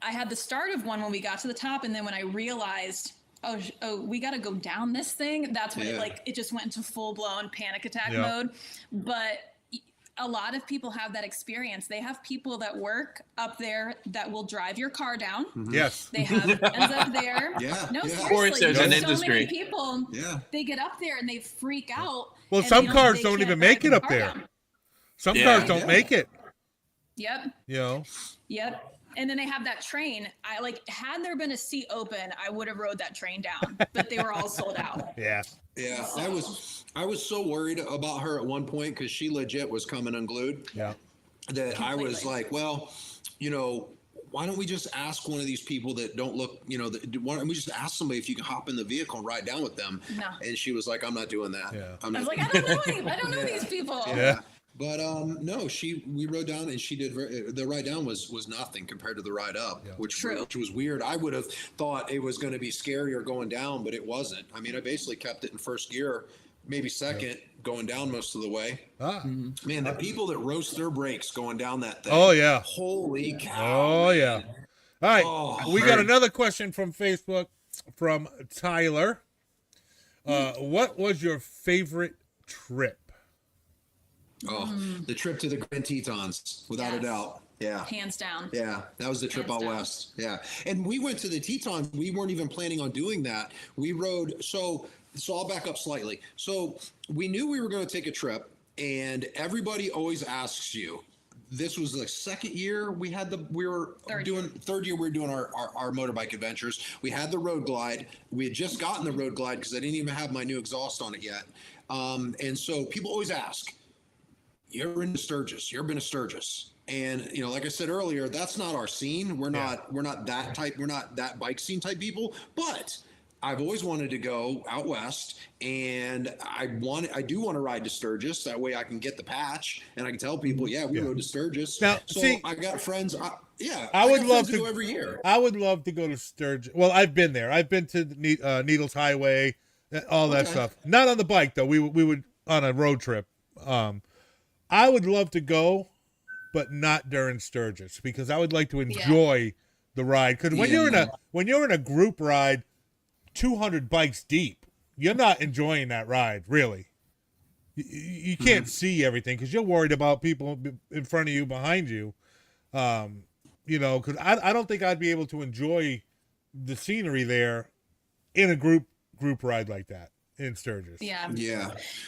had the start of one when we got to the top, and then when I realized, oh, we got to go down this thing, that's when it just went into full-blown panic attack mode. But a lot of people have that experience. They have people that work up there that will drive your car down. Yes. They have friends up there. Yeah. No, yeah. Of course, seriously, there's an so industry. many people, Yeah. they get up there and they freak out. Well, and some cars they don't can't even drive make the it up car there. down. Some Yeah. cars don't Yeah. make it. Yep. You know. Yep. And then they have that train. I had there been a seat open, I would have rode that train down, but they were all sold out. Yeah. Yeah, I was so worried about her at one point because she legit was coming unglued. Yeah. That I was Completely. like, well, why don't we just ask one of these people that don't look, why don't we just ask somebody if you can hop in the vehicle and ride down with them? No. And she was like, I'm not doing that. Yeah. I'm I not. was like, I don't know these people. Yeah. But no, we rode down and she did. The ride down was nothing compared to the ride up, which was weird. I would have thought it was going to be scarier going down, but it wasn't. I mean, I basically kept it in first gear, maybe second, going down most of the way. Man, the people that roast their brakes going down that thing. Oh, yeah. Holy cow! Oh, man. yeah. All right. Oh, We got another question from Facebook from Tyler. What was your favorite trip? Oh, the trip to the Grand Tetons, without a Yes. doubt. Yeah. Hands down. Yeah, that was the trip Hands out down. west. Yeah, and we went to the Tetons. We weren't even planning on doing that. We rode. So I'll back up slightly. So we knew we were going to take a trip, and everybody always asks you. This was the second year we had third year we were doing our motorbike adventures. We had the road glide. We had just gotten the road glide because I didn't even have my new exhaust on it yet. And so people always ask, "You ever been to Sturgis? You ever been to Sturgis?" And like I said earlier, that's not our scene. We're not that type. We're not that bike scene type people. But I've always wanted to go out west, and I do want to ride to Sturgis. That way, I can get the patch, and I can tell people, we rode to Sturgis. Now, so see, I got friends. I would love to go every year. I would love to go to Sturgis. Well, I've been there. I've been to Needles Highway, all that stuff. Not on the bike though. We would on a road trip. I would love to go, but not during Sturgis because I would like to enjoy the ride. Because when you're in a group ride, 200 bikes deep, you're not enjoying that ride really. You can't see everything because you're worried about people in front of you, behind you. Because I don't think I'd be able to enjoy the scenery there in a group ride like that in Sturgis. Yeah.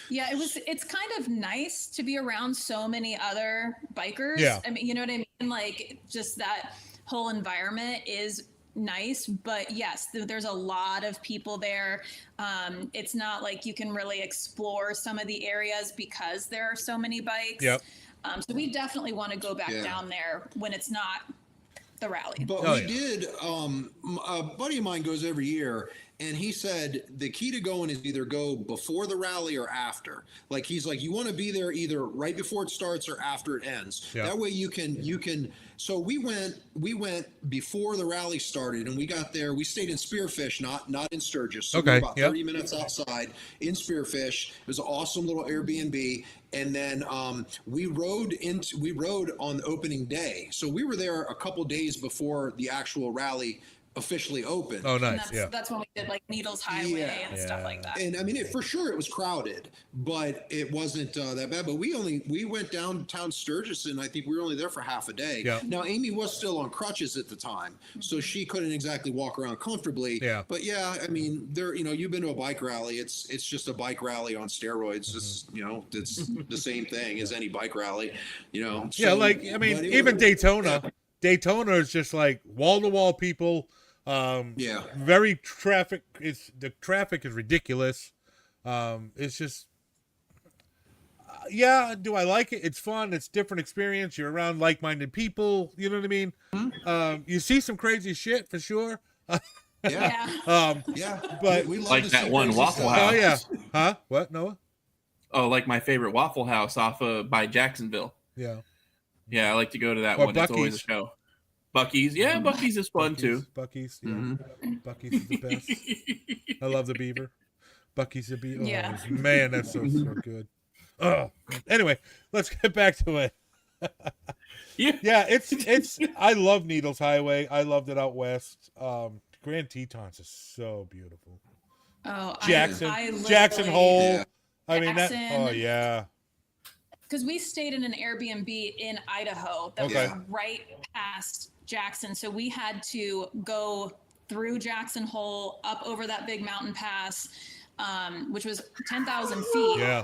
It's kind of nice to be around so many other bikers. Yeah. I mean, you know what I mean? Like just that whole environment is nice, but yes, there's a lot of people there. It's not like you can really explore some of the areas because there are so many bikes. Yep. So we definitely want to go back down there when it's not the rally. But we did. A buddy of mine goes every year, and he said the key to going is either go before the rally or after. Like he's like, you want to be there either right before it starts or after it ends. Yeah. That way you can. So we went before the rally started, and we got there. We stayed in Spearfish, not in Sturgis. So we were about 30 minutes outside in Spearfish. It was an awesome little Airbnb. And then we rode on opening day. So we were there a couple days before the actual rally officially opened. Oh, nice. And that's when we did like Needles Highway and stuff like that. And I mean, for sure it was crowded, but it wasn't that bad. But we went downtown Sturgis, and I think we were only there for half a day. Yeah. Now Amy was still on crutches at the time, so she couldn't exactly walk around comfortably. Yeah. But I mean, you've been to a bike rally. It's just a bike rally on steroids. It's the same thing as any bike rally. So, even Daytona. Daytona is just like wall to wall people. Very traffic. The traffic is ridiculous. It's just, do I like it? It's fun. It's different experience. You're around like-minded people. You know what I mean? Mm-hmm. You see some crazy shit for sure. But we love like to that see one crazy Waffle stuff. House. Oh yeah. Huh? What, Noah? Oh, like my favorite Waffle House off by Jacksonville. Yeah. Yeah, I like to go to that Or one. Buc-ee's. It's always a show. Buc-ee's. Yeah, Buc-ee's is fun too. Buc-ee's, Buc-ee's is the best. I love the beaver. Buc-ee's the beaver. Yeah. Oh, man, that's so good. Oh. Anyway, let's get back to it. It's I love Needles Highway. I loved it out west. Grand Tetons is so beautiful. Oh, Jackson I Hole. Yeah. I mean that. Jackson. Oh yeah. because we stayed in an Airbnb in Idaho that was right past Jackson. So we had to go through Jackson Hole, up over that big mountain pass, which was 10,000 feet. Yeah.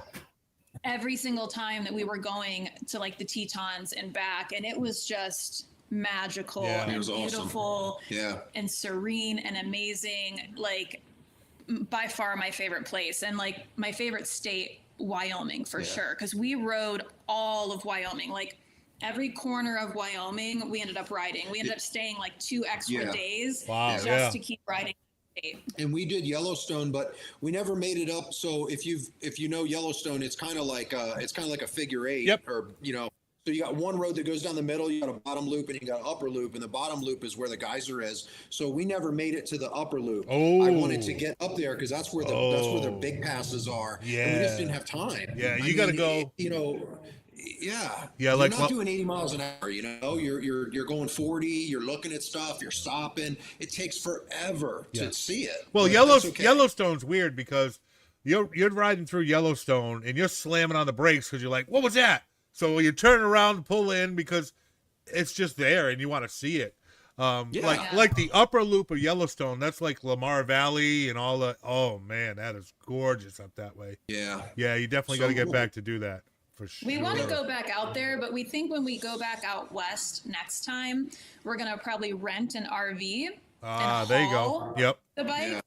Every single time that we were going to like the Tetons and back. And it was just magical and beautiful and serene and amazing. Like by far my favorite place, and like my favorite state, Wyoming, for sure. Because we rode all of Wyoming, like every corner of Wyoming we ended up riding. We ended up staying like 2 extra days just to keep riding. And we did Yellowstone, but we never made it up. So if you know Yellowstone, it's kind of like a figure eight, or so you got one road that goes down the middle, you got a bottom loop, and you got an upper loop, and the bottom loop is where the geyser is. So we never made it to the upper loop. I wanted to get up there because that's where the big passes are. Yeah, and we just didn't have time. Yeah, you got to go. Yeah, you're like not doing 80 miles an hour. You're going 40. You're looking at stuff. You're stopping. It takes forever to see it. Well, Yellowstone's weird because you're riding through Yellowstone and you're slamming on the brakes because you're like, what was that? So you turn around and pull in because it's just there and you want to see it. Like the upper loop of Yellowstone, that's like Lamar Valley and all that. Oh man, that is gorgeous up that way. Yeah, you definitely got to get back to do that. For sure. We want to go back out there, but we think when we go back out west next time, we're going to probably rent an RV. There you go. Yep. The bike. Yeah.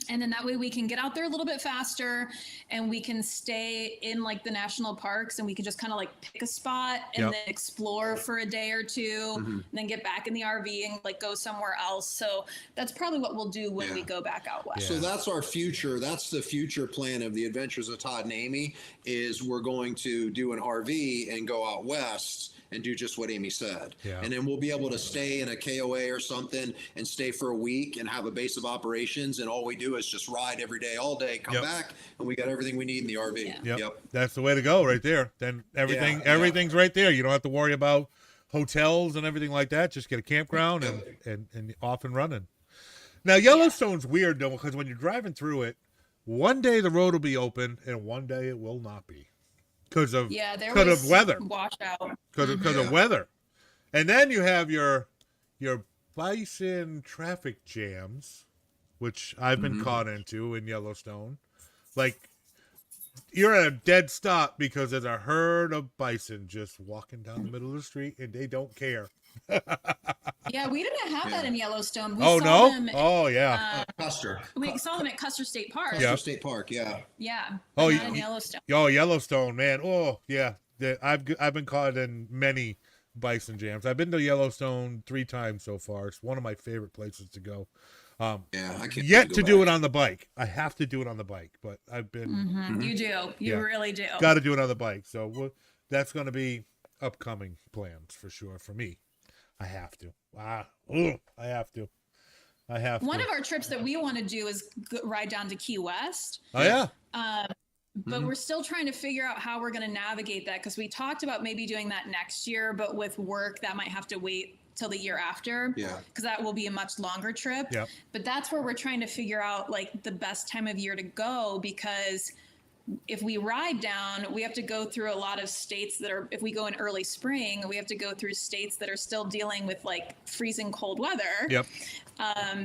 And then that way we can get out there a little bit faster and we can stay in like the national parks and we can just kind of like pick a spot and then explore for a day or two and then get back in the RV and like go somewhere else. So that's probably what we'll do when we go back out west. So that's our future. That's the future plan of the Adventures of Todd and Amy is we're going to do an RV and go out west and do just what Amy said. Yeah. And then we'll be able to stay in a KOA or something and stay for a week and have a base of operations. And all we do is just ride every day, all day, come back, and we got everything we need in the RV. Yep. That's the way to go right there. Then everything's right there. You don't have to worry about hotels and everything like that. Just get a campground and off and running. Now, Yellowstone's weird, though, because when you're driving through it, one day the road will be open and one day it will not be. Because of weather, washout. Because of weather, and then you have your bison traffic jams, which I've been caught into in Yellowstone. Like you're at a dead stop because there's a herd of bison just walking down the middle of the street, and they don't care. Yeah, we didn't have that in Yellowstone. We saw them Custer. We saw them at Custer State Park. Custer State Park, Yeah. Not in Yellowstone. Yellowstone, man. Oh, yeah. I've been caught in many bison jams. I've been to Yellowstone 3 times so far. It's one of my favorite places to go. I can't yet to do it on the bike. I have to do it on the bike, but I've been. You do. You really do. Got to do it on the bike. So that's going to be upcoming plans for sure for me. I have to. I have to. One of our trips that we want to do is ride down to Key West. Oh, yeah. But we're still trying to figure out how we're going to navigate that because we talked about maybe doing that next year, but with work, that might have to wait till the year after. Yeah. Because that will be a much longer trip. Yep. But that's where we're trying to figure out like the best time of year to go because if we ride down, we have to go through a lot of states that are, if we go in early spring, we have to go through states that are still dealing with like freezing cold weather. Yep.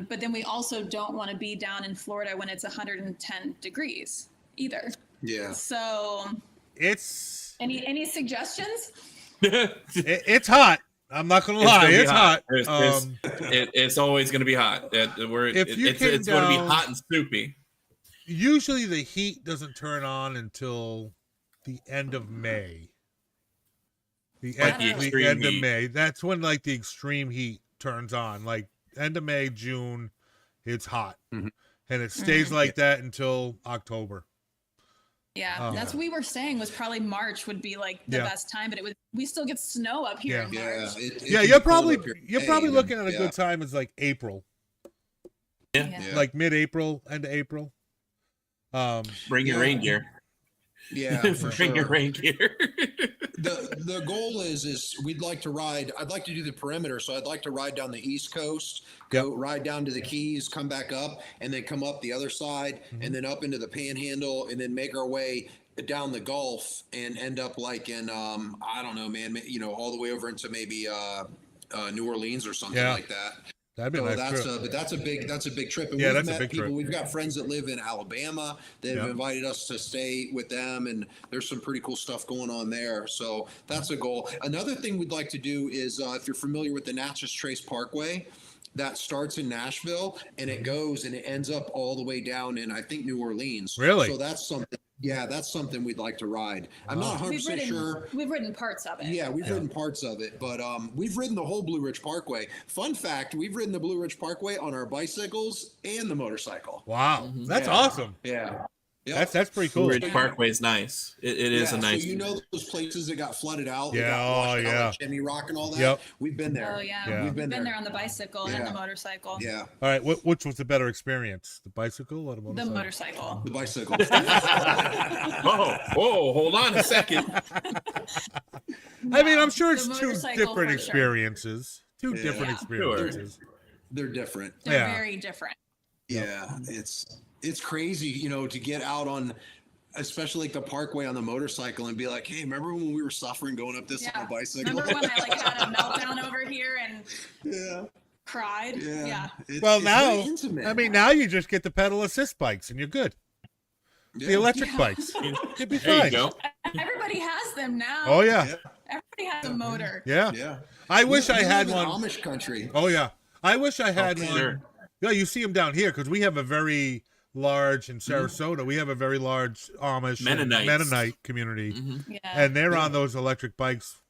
But then we also don't want to be down in Florida when it's 110 degrees either. Yeah. So it's any suggestions? It's hot. I'm not gonna lie, it's hot. It's always gonna be hot. It's going to be hot and soupy. Usually the heat doesn't turn on until the end of May. The end of May. That's when like the extreme heat turns on. Like end of May, June, it's hot. And it stays like that until October. Yeah, that's what we were saying was probably March would be like the best time, but we still get snow up here in March. You're probably looking at a good time is like April. Yeah. Like mid-April, end of April. Bring your reindeer. Yeah, bring your reindeer. The goal is we'd like to ride. I'd like to do the perimeter, so I'd like to ride down the East Coast, go ride down to the Keys, come back up, and then come up the other side, and then up into the Panhandle, and then make our way down the Gulf and end up like in I don't know, man, all the way over into maybe New Orleans or something like that. That'd be a nice trip. But that's a big trip. And yeah, we've that's met a big people. trip. We've got friends that live in Alabama that have invited us to stay with them, and there's some pretty cool stuff going on there. So that's a goal. Another thing we'd like to do is if you're familiar with the Natchez Trace Parkway, that starts in Nashville and it goes and it ends up all the way down in, I think, New Orleans. Really? So that's something. Yeah, that's something we'd like to ride. I'm not 100% sure. We've ridden parts of it. Yeah, we've ridden parts of it, but we've ridden the whole Blue Ridge Parkway. Fun fact, we've ridden the Blue Ridge Parkway on our bicycles and the motorcycle. Wow, that's awesome. Yeah. Yep. That's pretty cool. Blue Ridge Parkway is nice. It is a nice. So those places that got flooded out, out, like Jimmy Rock and all that. Yep. We've been there. Oh yeah, we've been there on the bicycle and the motorcycle. Yeah. All right, which was the better experience, the bicycle or the motorcycle? The motorcycle. The bicycle. Oh, hold on a second. I mean, I'm sure it's two motorcycle different for experiences. sure. Two different experiences. They're different. They're very different. Yeah, it's crazy, to get out on, especially like the Parkway on the motorcycle and be like, hey, remember when we were suffering going up this on a bicycle? Remember when I had a meltdown over here and cried? Yeah. Well, now, I mean, now you just get the pedal assist bikes and you're good. The electric bikes. You'd be fine. There you go. Everybody has them now. Oh, yeah. Everybody has a motor. Yeah. I wish I had one. Amish country. Oh, yeah. I wish I had one. Sure. Yeah, you see them down here because we have a very large in Sarasota. We have a very large Amish Mennonite community, and they're on those electric bikes,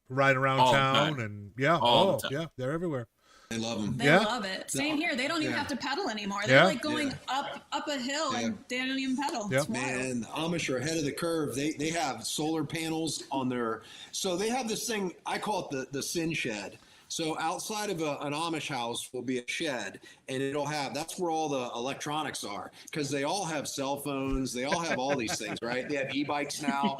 right around town, and they're everywhere. They love them. They love it. Same here. They don't even have to pedal anymore. They're like going up a hill and they don't even pedal. It's Man, the Amish are ahead of the curve. They have solar panels on their. So they have this thing. I call it the sin shed. So outside of an Amish house will be a shed, and that's where all the electronics are, because they all have cell phones. They all have all these things, right? They have e-bikes now.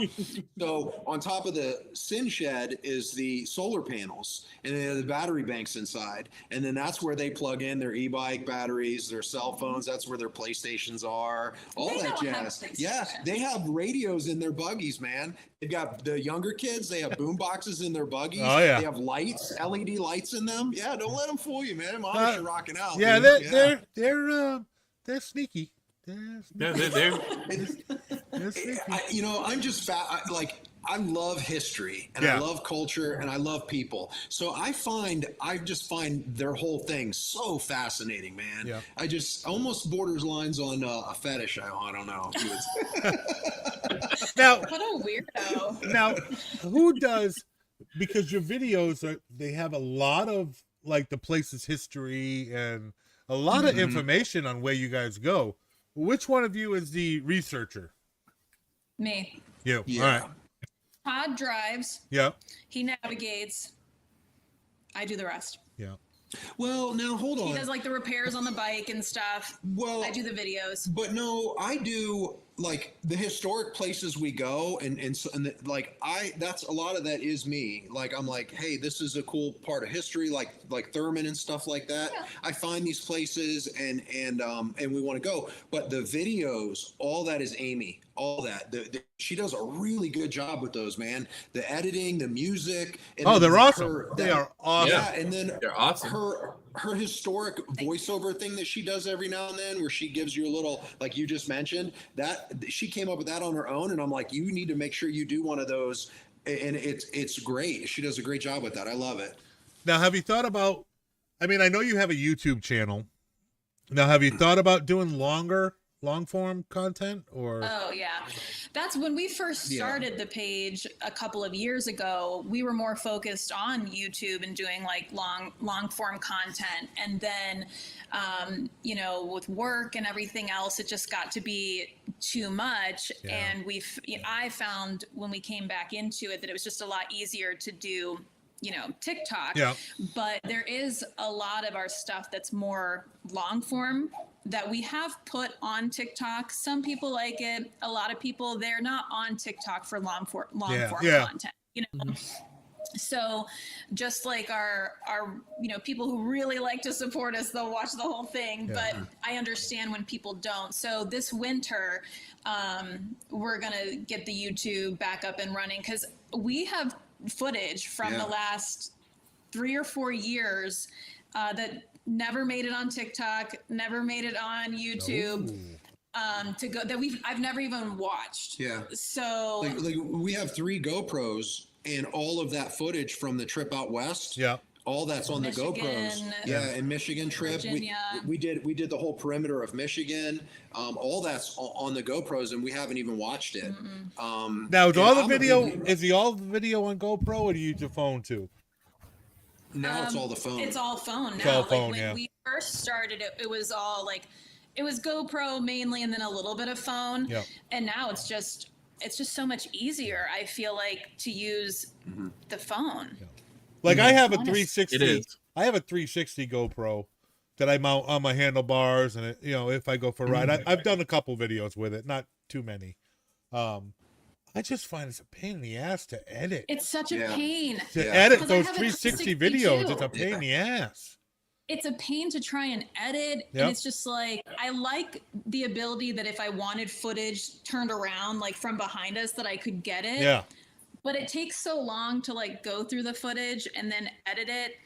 So on top of the sin shed is the solar panels, and they have the battery banks inside. And then that's where they plug in their e-bike batteries, their cell phones. That's where their PlayStations are, all that jazz. Yeah, they have radios in their buggies, man. They've got the younger kids. They have boom boxes in their buggies. Oh, yeah. They have lights, LED lights in them. Yeah, don't let them fool you, man. Amish are rocking out. Yeah, dude. they're sneaky. They're sneaky. I'm just I love history and I love culture and I love people. So I just find their whole thing so fascinating, man. Yeah. I just almost borders lines on a fetish. I don't know. Now, what a weirdo. Now, who does? Because your videos they have a lot of like the place's history and a lot of information on where you guys go. Which one of you is the researcher? Me. You. Yeah. All right. Todd drives. Yeah. He navigates. I do the rest. Yeah. Well, now hold on. He does like the repairs on the bike and stuff. Well, I do the videos. But no, I do like the historic places we go that's a lot of that is me. Like I'm like, hey, this is a cool part of history, like Thurman and stuff like that. Yeah. I find these places and we want to go. But the videos, all that is Amy. All that. She does a really good job with those, man. The editing, the music. And they're awesome. They are awesome. Yeah, and then they're awesome. Her historic voiceover thing that she does every now and then, where she gives you a little, like you just mentioned, that she came up with that on her own, and I'm like, you need to make sure you do one of those, and it's great. She does a great job with that. I love it. Now, have you thought about? I mean, I know you have a YouTube channel. Now, have you thought about doing long form content or? Oh yeah, that's when we first started the page a couple of years ago. We were more focused on YouTube and doing like long form content, and then with work and everything else, it just got to be too much. And I found when we came back into it that it was just a lot easier to do TikTok. But there is a lot of our stuff that's more long form that we have put on TikTok. Some people like it. A lot of people, they're not on TikTok for long form content. So just like our people who really like to support us, they'll watch the whole thing, but I understand when people don't. So this winter, we're going to get the YouTube back up and running, because we have footage from the last 3 or 4 years that never made it on TikTok, never made it on YouTube. To go that I've never even watched. Yeah. So like we have 3 GoPros, and all of that footage from the trip out west. Yeah. All that's on Michigan, the GoPros. Yeah, in Michigan trip, we did the whole perimeter of Michigan. All that's on the GoPros, and we haven't even watched it. Now, is all the video on GoPro, or do you use your phone too? Now it's all the phone. It's all phone now. It's all phone, when we first started it was all like, it was GoPro mainly, and then a little bit of phone. Yep. And now it's just so much easier, I feel like, to use the phone. Yep. Like I have a 360. I have a 360 GoPro that I mount on my handlebars, and if I go for a ride, I've done a couple videos with it, not too many. I just find it's a pain in the ass to edit. It's such a pain to edit those 360 videos. It's a pain in the ass. It's a pain to try and edit. And it's just like, I like the ability that if I wanted footage turned around, like from behind us, that I could get it. Yeah. But it takes so long to like go through the footage and then edit it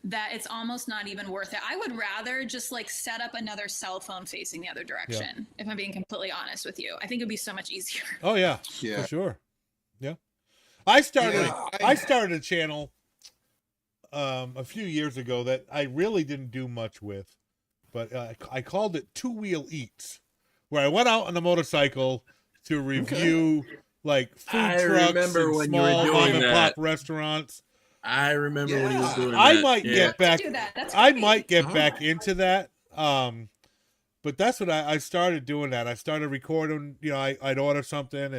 that it's almost not even worth it. I would rather just like set up another cell phone facing the other direction, if I'm being completely honest with you. I think it'd be so much easier. Oh yeah, for sure. Yeah. I started a channel a few years ago that I really didn't do much with, but I called it Two Wheel Eats, where I went out on a motorcycle to review like food trucks and small mom and pop restaurants. I remember when he was doing that. I might get back. I might get back into that. But that's what I started doing. That I started recording. I'd order something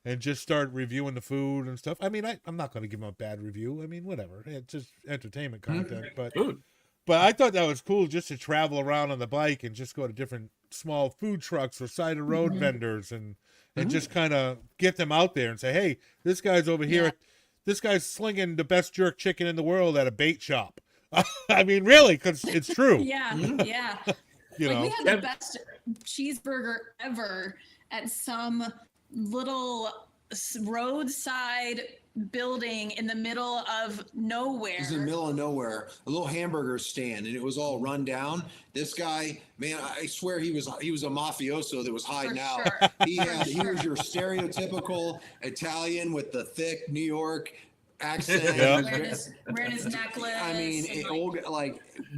and just start reviewing the food and stuff. I mean, I'm not going to give them a bad review. I mean, whatever. It's just entertainment content. But I thought that was cool, just to travel around on the bike and just go to different small food trucks or side of road vendors and just kind of get them out there and say, hey, this guy's over here. This guy's slinging the best jerk chicken in the world at a bait shop. I mean, really, because it's true. Yeah. We had the best cheeseburger ever at some little roadside building in the middle of nowhere. It was in the middle of nowhere, a little hamburger stand, and it was all run down. This guy, man, I swear he was a mafioso that was hiding out. Sure. He was your stereotypical Italian with the thick New York accent. Wearing his necklace. I mean,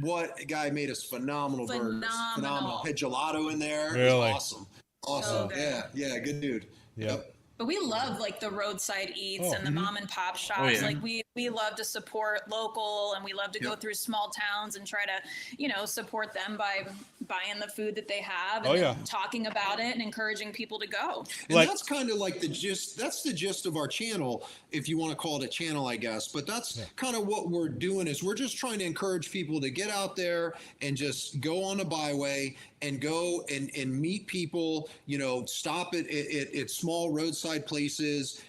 what guy made us phenomenal burgers. Phenomenal. Had gelato in there. Really? It was awesome. So yeah, good dude. Yep. But we love like the roadside eats and the mom and pop shops. Like we love to support local, and we love to go through small towns and try to, support them by buying the food that they have and talking about it and encouraging people to go. And that's kind of like the gist. That's the gist of our channel, if you want to call it a channel, I guess. But that's kind of what we're doing, is we're just trying to encourage people to get out there and just go on a byway and go and meet people, stop at small roadside places,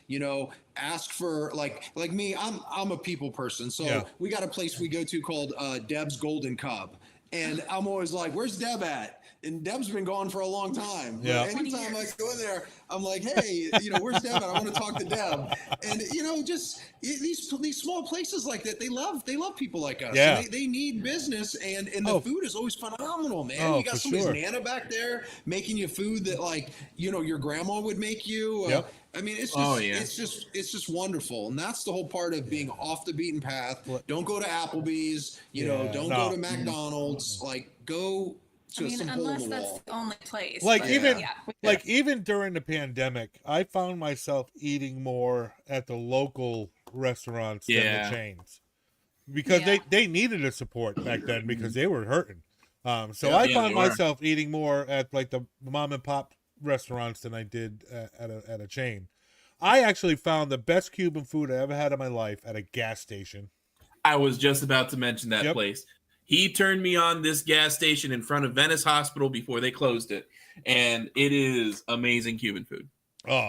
ask for like me, I'm a people person. So we got a place we go to called Deb's Golden Cub. And I'm always like, where's Deb at? And Deb's been gone for a long time. Yeah. Anytime I go in there, I'm like, hey, where's Deb at? I want to talk to Deb. And just these small places like that, they love people like us. Yeah. They need business, and the food is always phenomenal, man. You got somebody's Nana back there making you food that your grandma would make you. I mean, it's just wonderful, and that's the whole part of being off the beaten path. Don't go to Applebee's, don't go to McDonald's. Go. Unless that's the only place. Even during the pandemic, I found myself eating more at the local restaurants than the chains, because they needed a support back then because they were hurting. So I found myself eating more at like the mom and pop restaurants than I did at a chain. I actually found the best Cuban food I ever had in my life at a gas station. I was just about to mention that place. He turned me on this gas station in front of Venice Hospital before they closed it, and it is amazing Cuban food.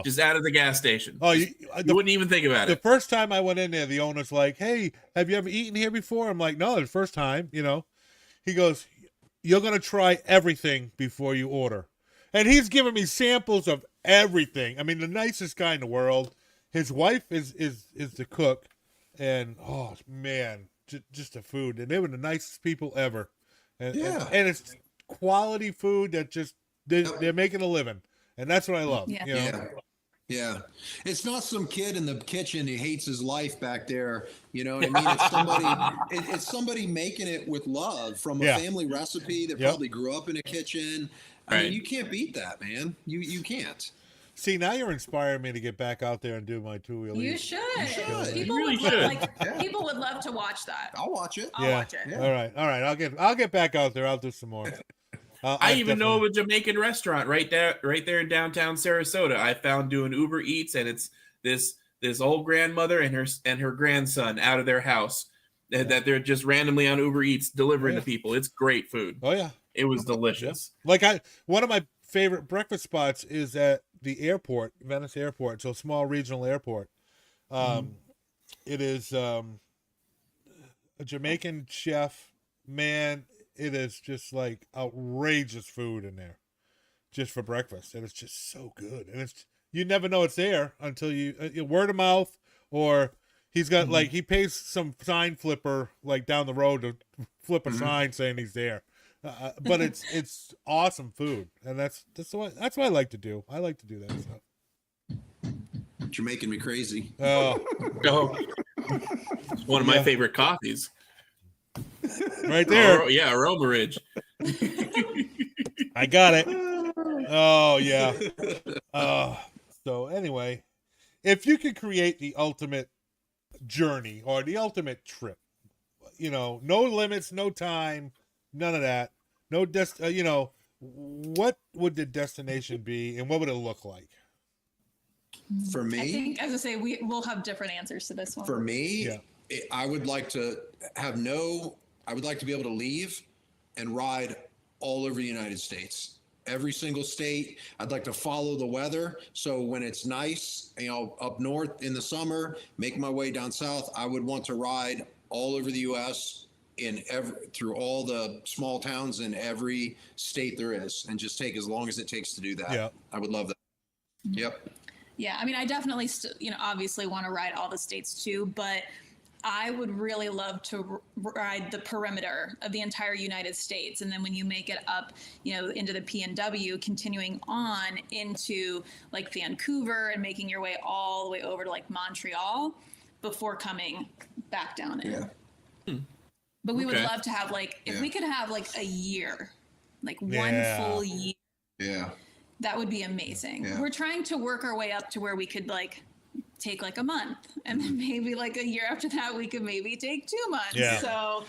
Just out of the gas station. Oh, you wouldn't even think about it. The first time I went in there, the owner's like, "Hey, have you ever eaten here before?" I'm like, "No, it's the first time." He goes, "You're gonna try everything before you order," and he's giving me samples of everything. I mean, the nicest guy in the world. His wife is the cook, and oh man, just the food, and they were the nicest people ever. And it's quality food that just they're making a living. And that's what I love. Yeah. It's not some kid in the kitchen who hates his life back there. You know what I mean? It's somebody making it with love from a family recipe that probably grew up in a kitchen. I mean, you can't beat that, man. You can't. See, now you're inspiring me to get back out there and do my two-wheel. You should. People should. People would love to watch that. I'll watch it. I'll watch it. Yeah. All right. I'll get back out there. I'll do some more. I even know of a Jamaican restaurant right there in downtown Sarasota. I found doing Uber Eats, and it's this old grandmother and her grandson out of their house that they're just randomly on Uber Eats delivering to people. It's great food. Oh yeah, it was delicious. Like one of my favorite breakfast spots is at the airport, Venice Airport. So a small regional airport. It is a Jamaican chef. Man, it is just like outrageous food in there just for breakfast. And it's just so good. And you never know it's there until you word of mouth, or he's got like, he pays some sign flipper like down the road to flip a sign saying he's there. But it's awesome food. And that's what I like to do. I like to do that stuff. You're making me crazy. Oh. It's one of my favorite coffees. Right there. Aroma Ridge. I got it. Oh, yeah. So anyway, if you could create the ultimate journey or the ultimate trip, no limits, no time, none of that, what would the destination be and what would it look like? For me, I think, as I say, we'll have different answers to this one. For me, I would like to I would like to be able to leave and ride all over the United States, every single state. I'd like to follow the weather. So when it's nice, up north in the summer, make my way down south, I would want to ride all over the U.S. through all the small towns in every state there is, and just take as long as it takes to do that. Yeah. I would love that. Yep. Yeah, I mean, I definitely, obviously want to ride all the states too, but I would really love to ride the perimeter of the entire United States. And then when you make it up, into the PNW, continuing on into like Vancouver and making your way all the way over to like Montreal before coming back down in. Yeah. But we would love to have if we could have like a year, like one full year. Yeah. That would be amazing. Yeah. We're trying to work our way up to where we could take like a month, and then maybe like a year after that we could maybe take 2 months. Yeah. So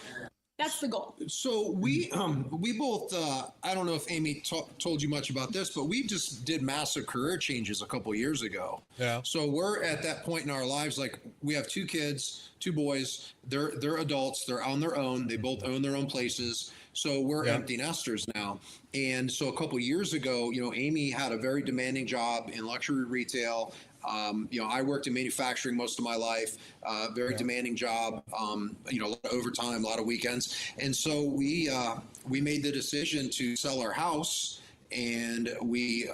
that's the goal. So we both, I don't know if Amy told you much about this, but we just did massive career changes a couple years ago. Yeah. So we're at that point in our lives, like we have 2 kids, 2 boys. They're adults. They're on their own. They both own their own places. So we're empty nesters now. And so a couple years ago, Amy had a very demanding job in luxury retail. I worked in manufacturing most of my life, very demanding job, a lot of overtime, a lot of weekends. And so we made the decision to sell our house, and we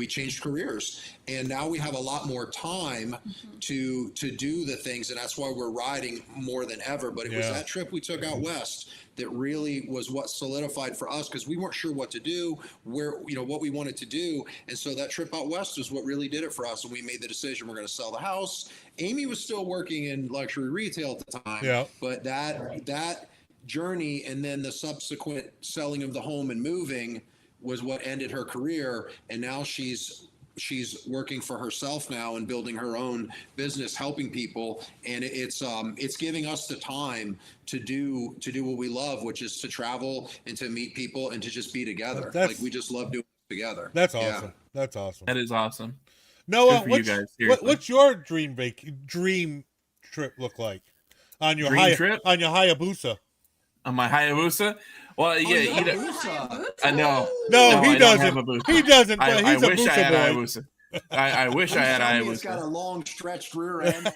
changed careers, and now we have a lot more time to do the things. And that's why we're riding more than ever. But it was that trip we took out west that really was what solidified for us, because we weren't sure what to do, what we wanted to do. And so that trip out west is what really did it for us. And we made the decision we're going to sell the house. Amy was still working in luxury retail at the time, but that journey and then the subsequent selling of the home and moving was what ended her career. And now she's working for herself now and building her own business, helping people. And it's giving us the time to do what we love, which is to travel and to meet people and to just be together. We just love doing it together. That's awesome. Yeah. That's awesome. That is awesome. Noah, what's your dream trip look like on your Hayabusa? On my Hayabusa? Well, Hayabusa. I know. No, he doesn't. He doesn't. I wish I had a Hayabusa. I wish I had Hayabusa. It's got a long stretched rear end.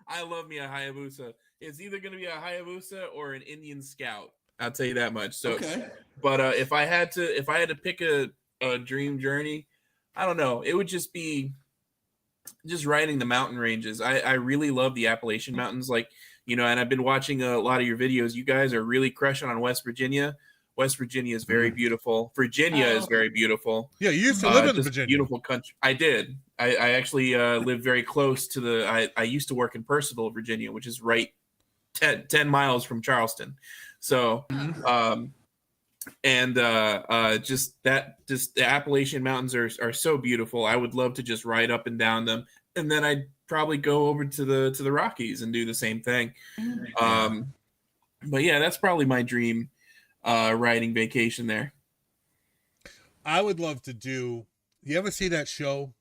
I love me a Hayabusa. It's either going to be a Hayabusa or an Indian Scout. I'll tell you that much. So, okay. But if I had to pick a dream journey, I don't know. It would just be just riding the mountain ranges. I really love the Appalachian Mountains. Like, and I've been watching a lot of your videos. You guys are really crushing on West Virginia. West Virginia is very beautiful. Virginia is very beautiful. Yeah, you used to live in Virginia. Beautiful country. I did. I actually lived very close to I used to work in Purcellville, Virginia, which is right 10 miles from Charleston. So, just the Appalachian Mountains are so beautiful. I would love to just ride up and down them, and then I'd probably go over to the Rockies and do the same thing. But yeah, that's probably my dream riding vacation there. I would love to do. You ever see that show,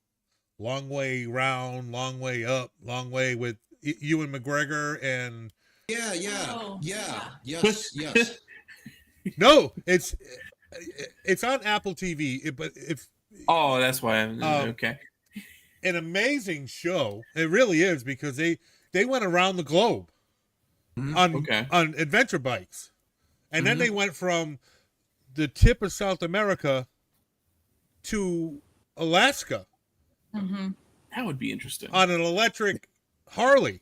Long Way Round, Long Way Up, Long Way with Ewan McGregor and? Yes. No, it's on Apple TV. But if that's why I'm okay. An amazing show. It really is, because they went around the globe on adventure bikes, and then they went from the tip of South America to Alaska. That would be interesting on an electric Harley.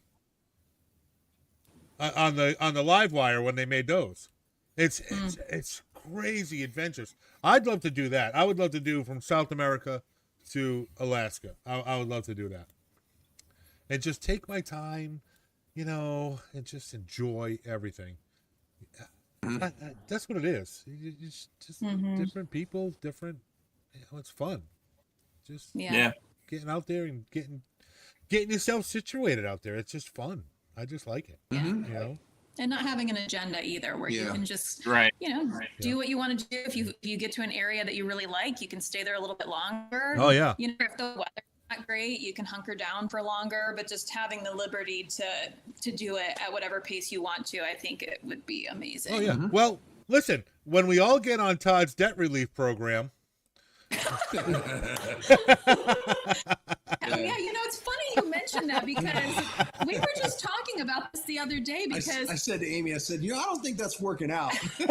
On the live wire when they made those. It's crazy adventures. I'd love to do that. I would love to do from South America to Alaska. I would love to do that. And just take my time, and just enjoy everything. That's what it is. Just different people, different, it's fun. Just getting out there and getting yourself situated out there. It's just fun. I just like it. And not having an agenda either, where you can just, do what you want to do. If you get to an area that you really like, you can stay there a little bit longer. Oh yeah. If the weather's not great, you can hunker down for longer. But just having the liberty to do it at whatever pace you want to, I think it would be amazing. Oh yeah. Well, listen, when we all get on Todd's debt relief program. Yeah, it's funny you mentioned that, because we were just talking about this the other day, because I said to Amy, I don't think that's working out. I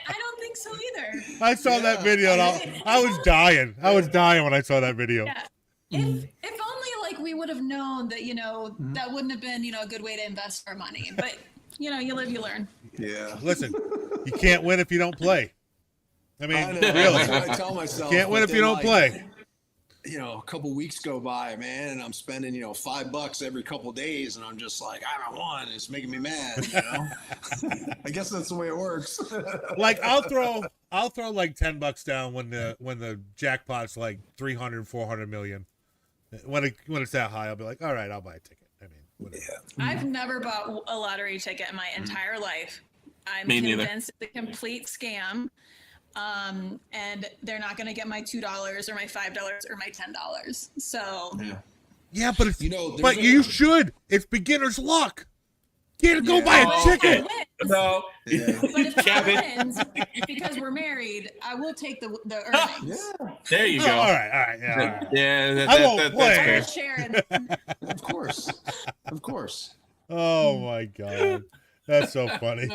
don't think so either. I saw that video and I was dying. I was dying when I saw that video. Yeah. If only we would have known that, that wouldn't have been, a good way to invest our money. But, you live, you learn. Yeah. Listen, you can't win if you don't play. I mean, really. I tell myself. Can't win if you don't play. A couple weeks go by, man, and I'm spending, $5 every couple days, and I'm just like, I don't want. It's making me mad. I guess that's the way it works. I'll throw like $10 down when the jackpot's like 300, 400 million. When it's that high, I'll be like, all right, I'll buy a ticket. I mean, whatever. Yeah. I've never bought a lottery ticket in my entire life. I'm Me convinced it's a complete scam. And they're not going to get my $2 or my $5 or my $10. So yeah, but you should. It's beginner's luck. Can't go buy a ticket. No. Yeah. But if that wins, because we're married, I will take the earnings. Yeah. There you go. All right. Yeah. I won't play. That's fair. Of course. Oh my God. That's so funny.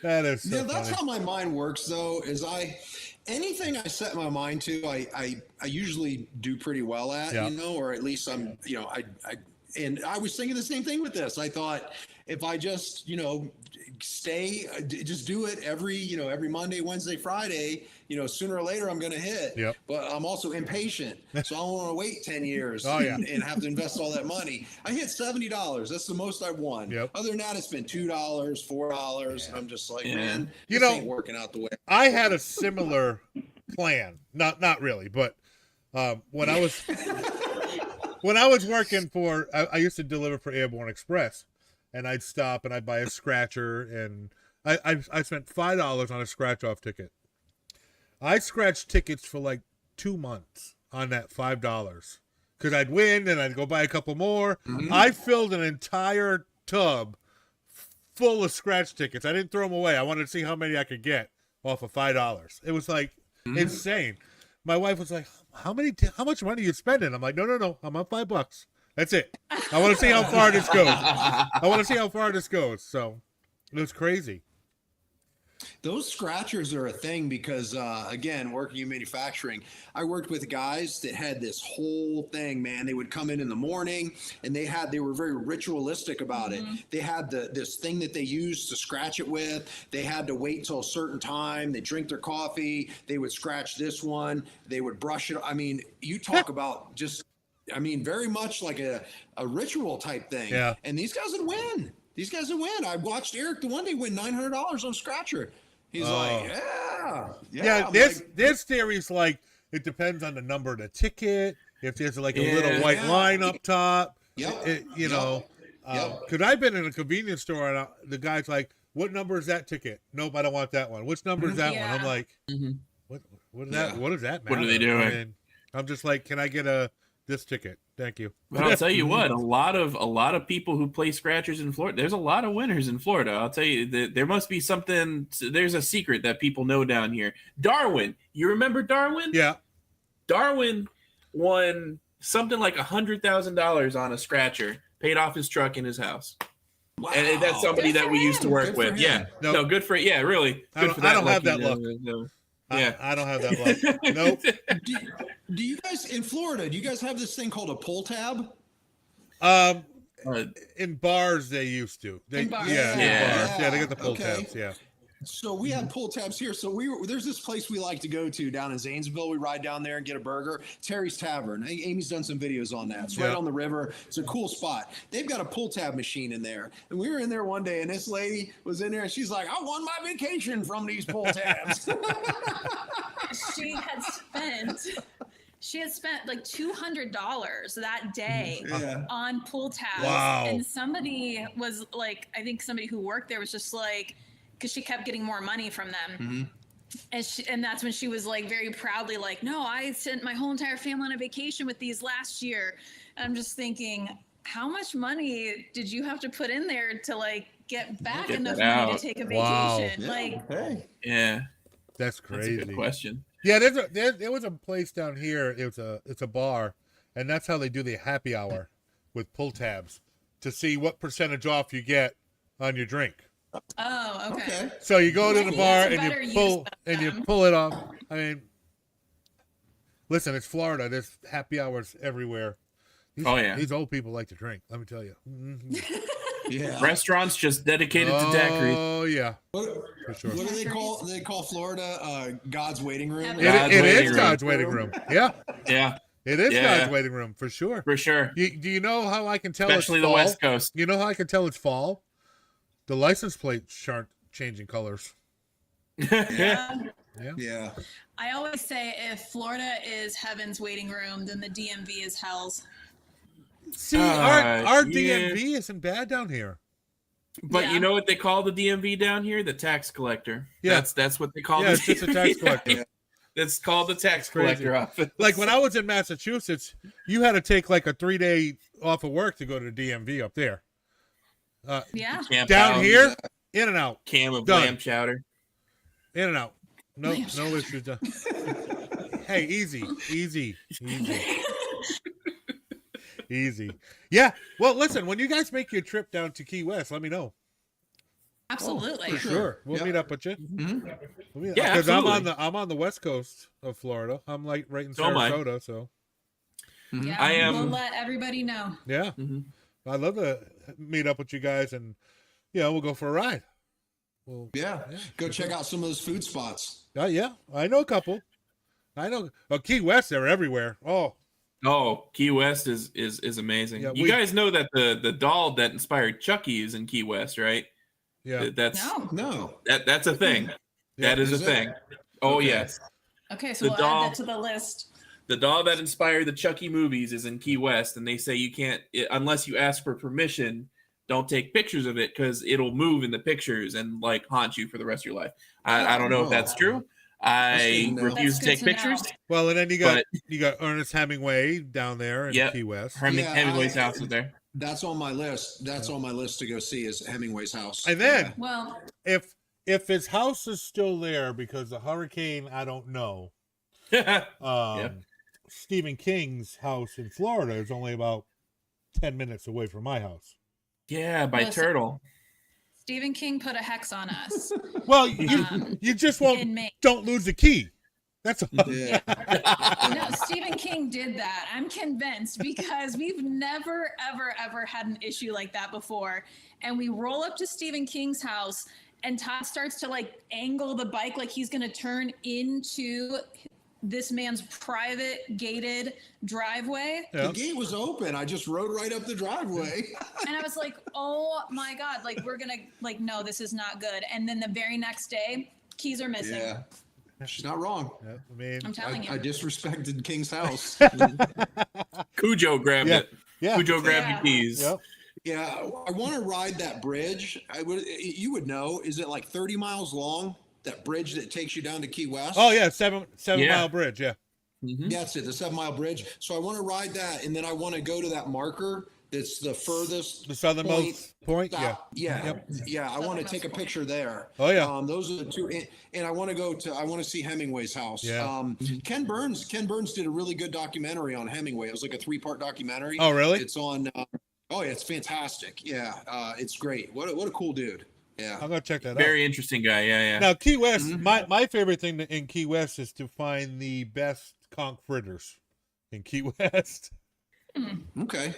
That is so that's funny. how my mind works, though, is anything I set my mind to, I usually do pretty well at, or at least I'm, and I was thinking the same thing with this. I thought if I just, just do it every Monday, Wednesday, Friday, sooner or later I'm going to hit. Yep. But I'm also impatient. So I don't want to wait 10 years and have to invest all that money. I hit $70. That's the most I've won. Yep. Other than that, it's been $2, $4. And I'm just like, man, this ain't working out the way. I had a similar plan. Not really, but when I was working for, I used to deliver for Airborne Express, and I'd stop and I'd buy a scratcher, and I spent $5 on a scratch off ticket. I scratched tickets for like 2 months on that $5 because I'd win and I'd go buy a couple more. I filled an entire tub full of scratch tickets. I didn't throw them away. I wanted to see how many I could get. off of $5. It was like insane. My wife was like, how much money are you spending? I'm like, no. I'm on $5. That's it. I want to see how far this goes. So it was crazy. Those scratchers are a thing because, again, working in manufacturing, I worked with guys that had this whole thing, man. They would come in the morning and they were very ritualistic about it. They had this thing that they used to scratch it with. They had to wait till a certain time. They drink their coffee. They would scratch this one. They would brush it. I mean, you talk about very much like a ritual type thing. Yeah. And these guys would win. I watched Eric the one day win $900 on scratcher. He's like, yeah. There's theories like it depends on the number of the ticket. If there's like a little white line up top, because I've been in a convenience store and the guy's like, "What number is that ticket?" Nope, I don't want that one. Which number is that one? I'm like, what does that matter? What are they doing? I'm just like, can I get this ticket? Thank you. But I'll tell you what, a lot of people who play scratchers in Florida, there's a lot of winners in Florida. I'll tell you, there must be something, there's a secret that people know down here. Darwin, you remember Darwin? Yeah. Darwin won something like $100,000 on a scratcher, paid off his truck in his house. Wow. And that's somebody that we used to work with. Yeah. No, good for yeah, really. Good for that. I don't have that luck. Yeah, I don't have that luck. Nope. Do you guys in Florida? Do you guys have this thing called a pull tab? In bars they used to. In bars. Yeah, they got the pull tabs. Yeah. So we had pull tabs here. So there's this place we like to go to down in Zanesville. We ride down there and get a burger. Terry's Tavern. Amy's done some videos on that. It's right on the river. It's a cool spot. They've got a pull tab machine in there. And we were in there one day and this lady was in there and she's like, I won my vacation from these pull tabs. She had spent like $200 that day on pull tabs. Wow. And somebody was like, I think somebody who worked there was just like, because she kept getting more money from them. And that's when she was like very proudly like, no, I sent my whole entire family on a vacation with these last year. And I'm just thinking, how much money did you have to put in there to like get back enough money to take a vacation? Wow. Yeah. That's crazy. That's a good question. Yeah, there was a place down here. It's a bar, and that's how they do the happy hour with pull tabs to see what percentage off you get on your drink. Oh, okay. So you go to the bar and you pull it off. I mean, listen, it's Florida. There's happy hours everywhere. These old people like to drink. Let me tell you. Yeah. Restaurants just dedicated to daiquiris. Oh yeah. For sure. What do they call? They call Florida God's waiting room. It is God's waiting room. Yeah. Yeah. It is God's waiting room for sure. For sure. Do you know how I can tell? Especially it's fall? the West Coast. You know how I can tell it's fall? The license plates aren't changing colors. Yeah. I always say if Florida is heaven's waiting room, then the DMV is hell's. See, our DMV isn't bad down here. But you know what they call the DMV down here? The tax collector. Yeah. That's what they call it. Yeah, it's just a tax collector. It's called the tax collector office. Like when I was in Massachusetts, you had to take like a 3-day off of work to go to the DMV up there. Down here, in and out. Cam of lamb chowder. In and out. No issues. Hey, easy. Yeah. Well, listen, when you guys make your trip down to Key West, let me know. Absolutely. For sure. We'll meet up with you. Mm-hmm. Yeah, because I'm on the west coast of Florida. I'm like right in Sarasota, so. Mm-hmm. Yeah, we'll let everybody know. Yeah. Mm-hmm. I'd love to meet up with you guys and we'll go for a ride. Go check out some of those food spots. Yeah, I know a couple. Key West, they're everywhere. Oh, Key West is amazing. You guys know that the doll that inspired Chucky is in Key West, right? Yeah. No. That's a thing. That is a thing. Oh, yes. Okay, so we'll add that to the list. The doll that inspired the Chucky movies is in Key West, and they say you can't, unless you ask for permission, don't take pictures of it because it'll move in the pictures and like haunt you for the rest of your life. I don't know if that's true. I refuse to take pictures. Well, and then you got Ernest Hemingway down there in Key West. Hemingway's house is there. That's on my list. That's on my list to go see is Hemingway's house. And then, if if his house is still there because the hurricane, I don't know. Stephen King's house in Florida is only about 10 minutes away from my house. Yeah, by Turtle. Stephen King put a hex on us. Well, you just don't lose the key. That's all. Yeah. No, Stephen King did that. I'm convinced because we've never, ever, ever had an issue like that before. And we roll up to Stephen King's house and Todd starts to like angle the bike like he's going to turn into this man's private gated driveway. The gate was open. I just rode right up the driveway. And I was like, oh my God, like we're going to like, no, this is not good. And then the very next day, keys are missing. Yeah. She's not wrong. Yeah, I mean, I'm telling you. I disrespected King's house. Cujo grabbed it. Yeah. Cujo grabbed your keys. Yep. Yeah, I want to ride that bridge. You would know. Is it like 30 miles long? That bridge that takes you down to Key West? Oh yeah, seven mile bridge. Yeah. Mm-hmm. Yeah, that's it. The 7 mile bridge. So I want to ride that, and then I want to go to that marker. That's the furthest, the southernmost point. Yeah. I want to take a picture there. Oh yeah. Those are the two, and I want to see Hemingway's house. Yeah. Ken Burns did a really good documentary on Hemingway. It was like a 3-part documentary. Oh really? It's on. It's fantastic. Yeah. It's great. What a cool dude. Yeah. I'm gonna check that out. Very interesting guy. Yeah. Now Key West, my favorite thing in Key West is to find the best conch fritters in Key West. Okay.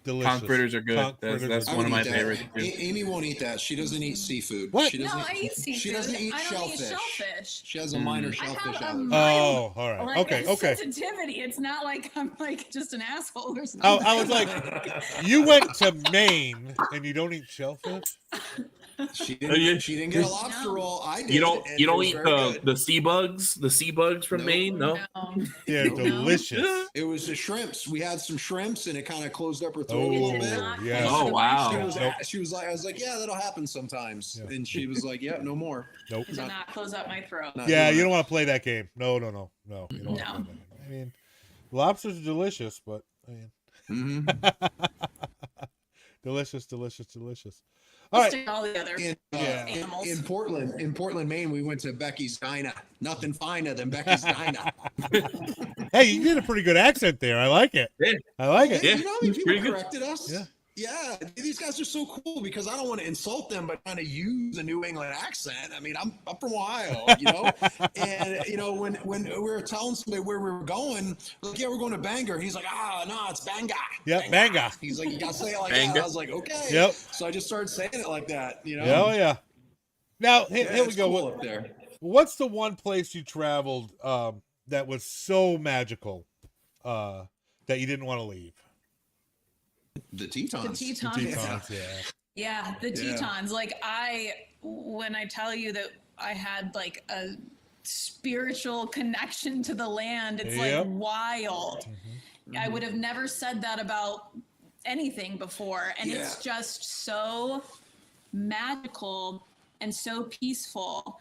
Delicious. Conch fritters are good. That's one of my favorites. Amy won't eat that. She doesn't eat seafood. What? I eat seafood. She doesn't eat shellfish. She has a minor shellfish allergy. Oh, all right. Okay. Sensitivity. It's not like I'm like just an asshole or something. I was like, you went to Maine and you don't eat shellfish? She didn't get a lobster roll. I did. You don't eat the sea bugs? The sea bugs from Maine? No. They're delicious. It was the shrimps. We had some shrimps and it kind of closed up her throat a little bit. Yeah. Oh wow. She was like, I was like, yeah, that'll happen sometimes. Yeah. And she was like, yeah, no more. Nope. Did not close up my throat. Yeah, you don't want to play that game. No. You don't want to play that game. I mean, lobsters are delicious, but I mean, delicious. All right. All the other animals. In Portland, Maine, we went to Becky's Diner. Nothing finer than Becky's Diner. Hey, you did a pretty good accent there. I like it. Yeah. I like it. Yeah. You know how many people corrected us? Yeah. Yeah, these guys are so cool because I don't want to insult them, but kind of use a New England accent. I mean, I'm from Ohio, and when we were telling somebody where we were going, like, yeah, we're going to Bangor. He's like, no, it's Bangor. Yeah, Bangor. He's like, you gotta say it like Bangor. that. I was like, okay. Yep. So I just started saying it like that. Oh yeah. Now here we go. Cool up there. What's the one place you traveled that was so magical that you didn't want to leave? The Tetons. The Tetons, yeah, the Tetons. Like when I tell you that I had like a spiritual connection to the land, it's like wild. I would have never said that about anything before, and it's just so magical and so peaceful.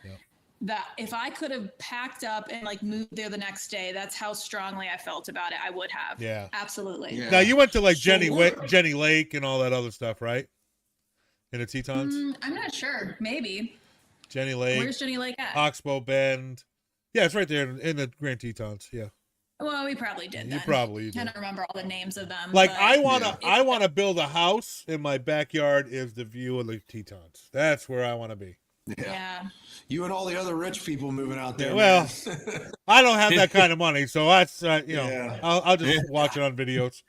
That if I could have packed up and like moved there the next day, that's how strongly I felt about it. I would have. Yeah, absolutely. Yeah. Now you went to like Jenny Lake and all that other stuff, right? In the Tetons? I'm not sure. Maybe. Jenny Lake. Where's Jenny Lake at? Oxbow Bend. Yeah, it's right there in the Grand Tetons. Yeah. Well, we probably did. You probably did. I don't remember all the names of them. Like I wanna build a house in my backyard. Is the view of the Tetons? That's where I want to be. Yeah. You and all the other rich people moving out there. Well, I don't have that kind of money, so that's I'll just watch it on videos.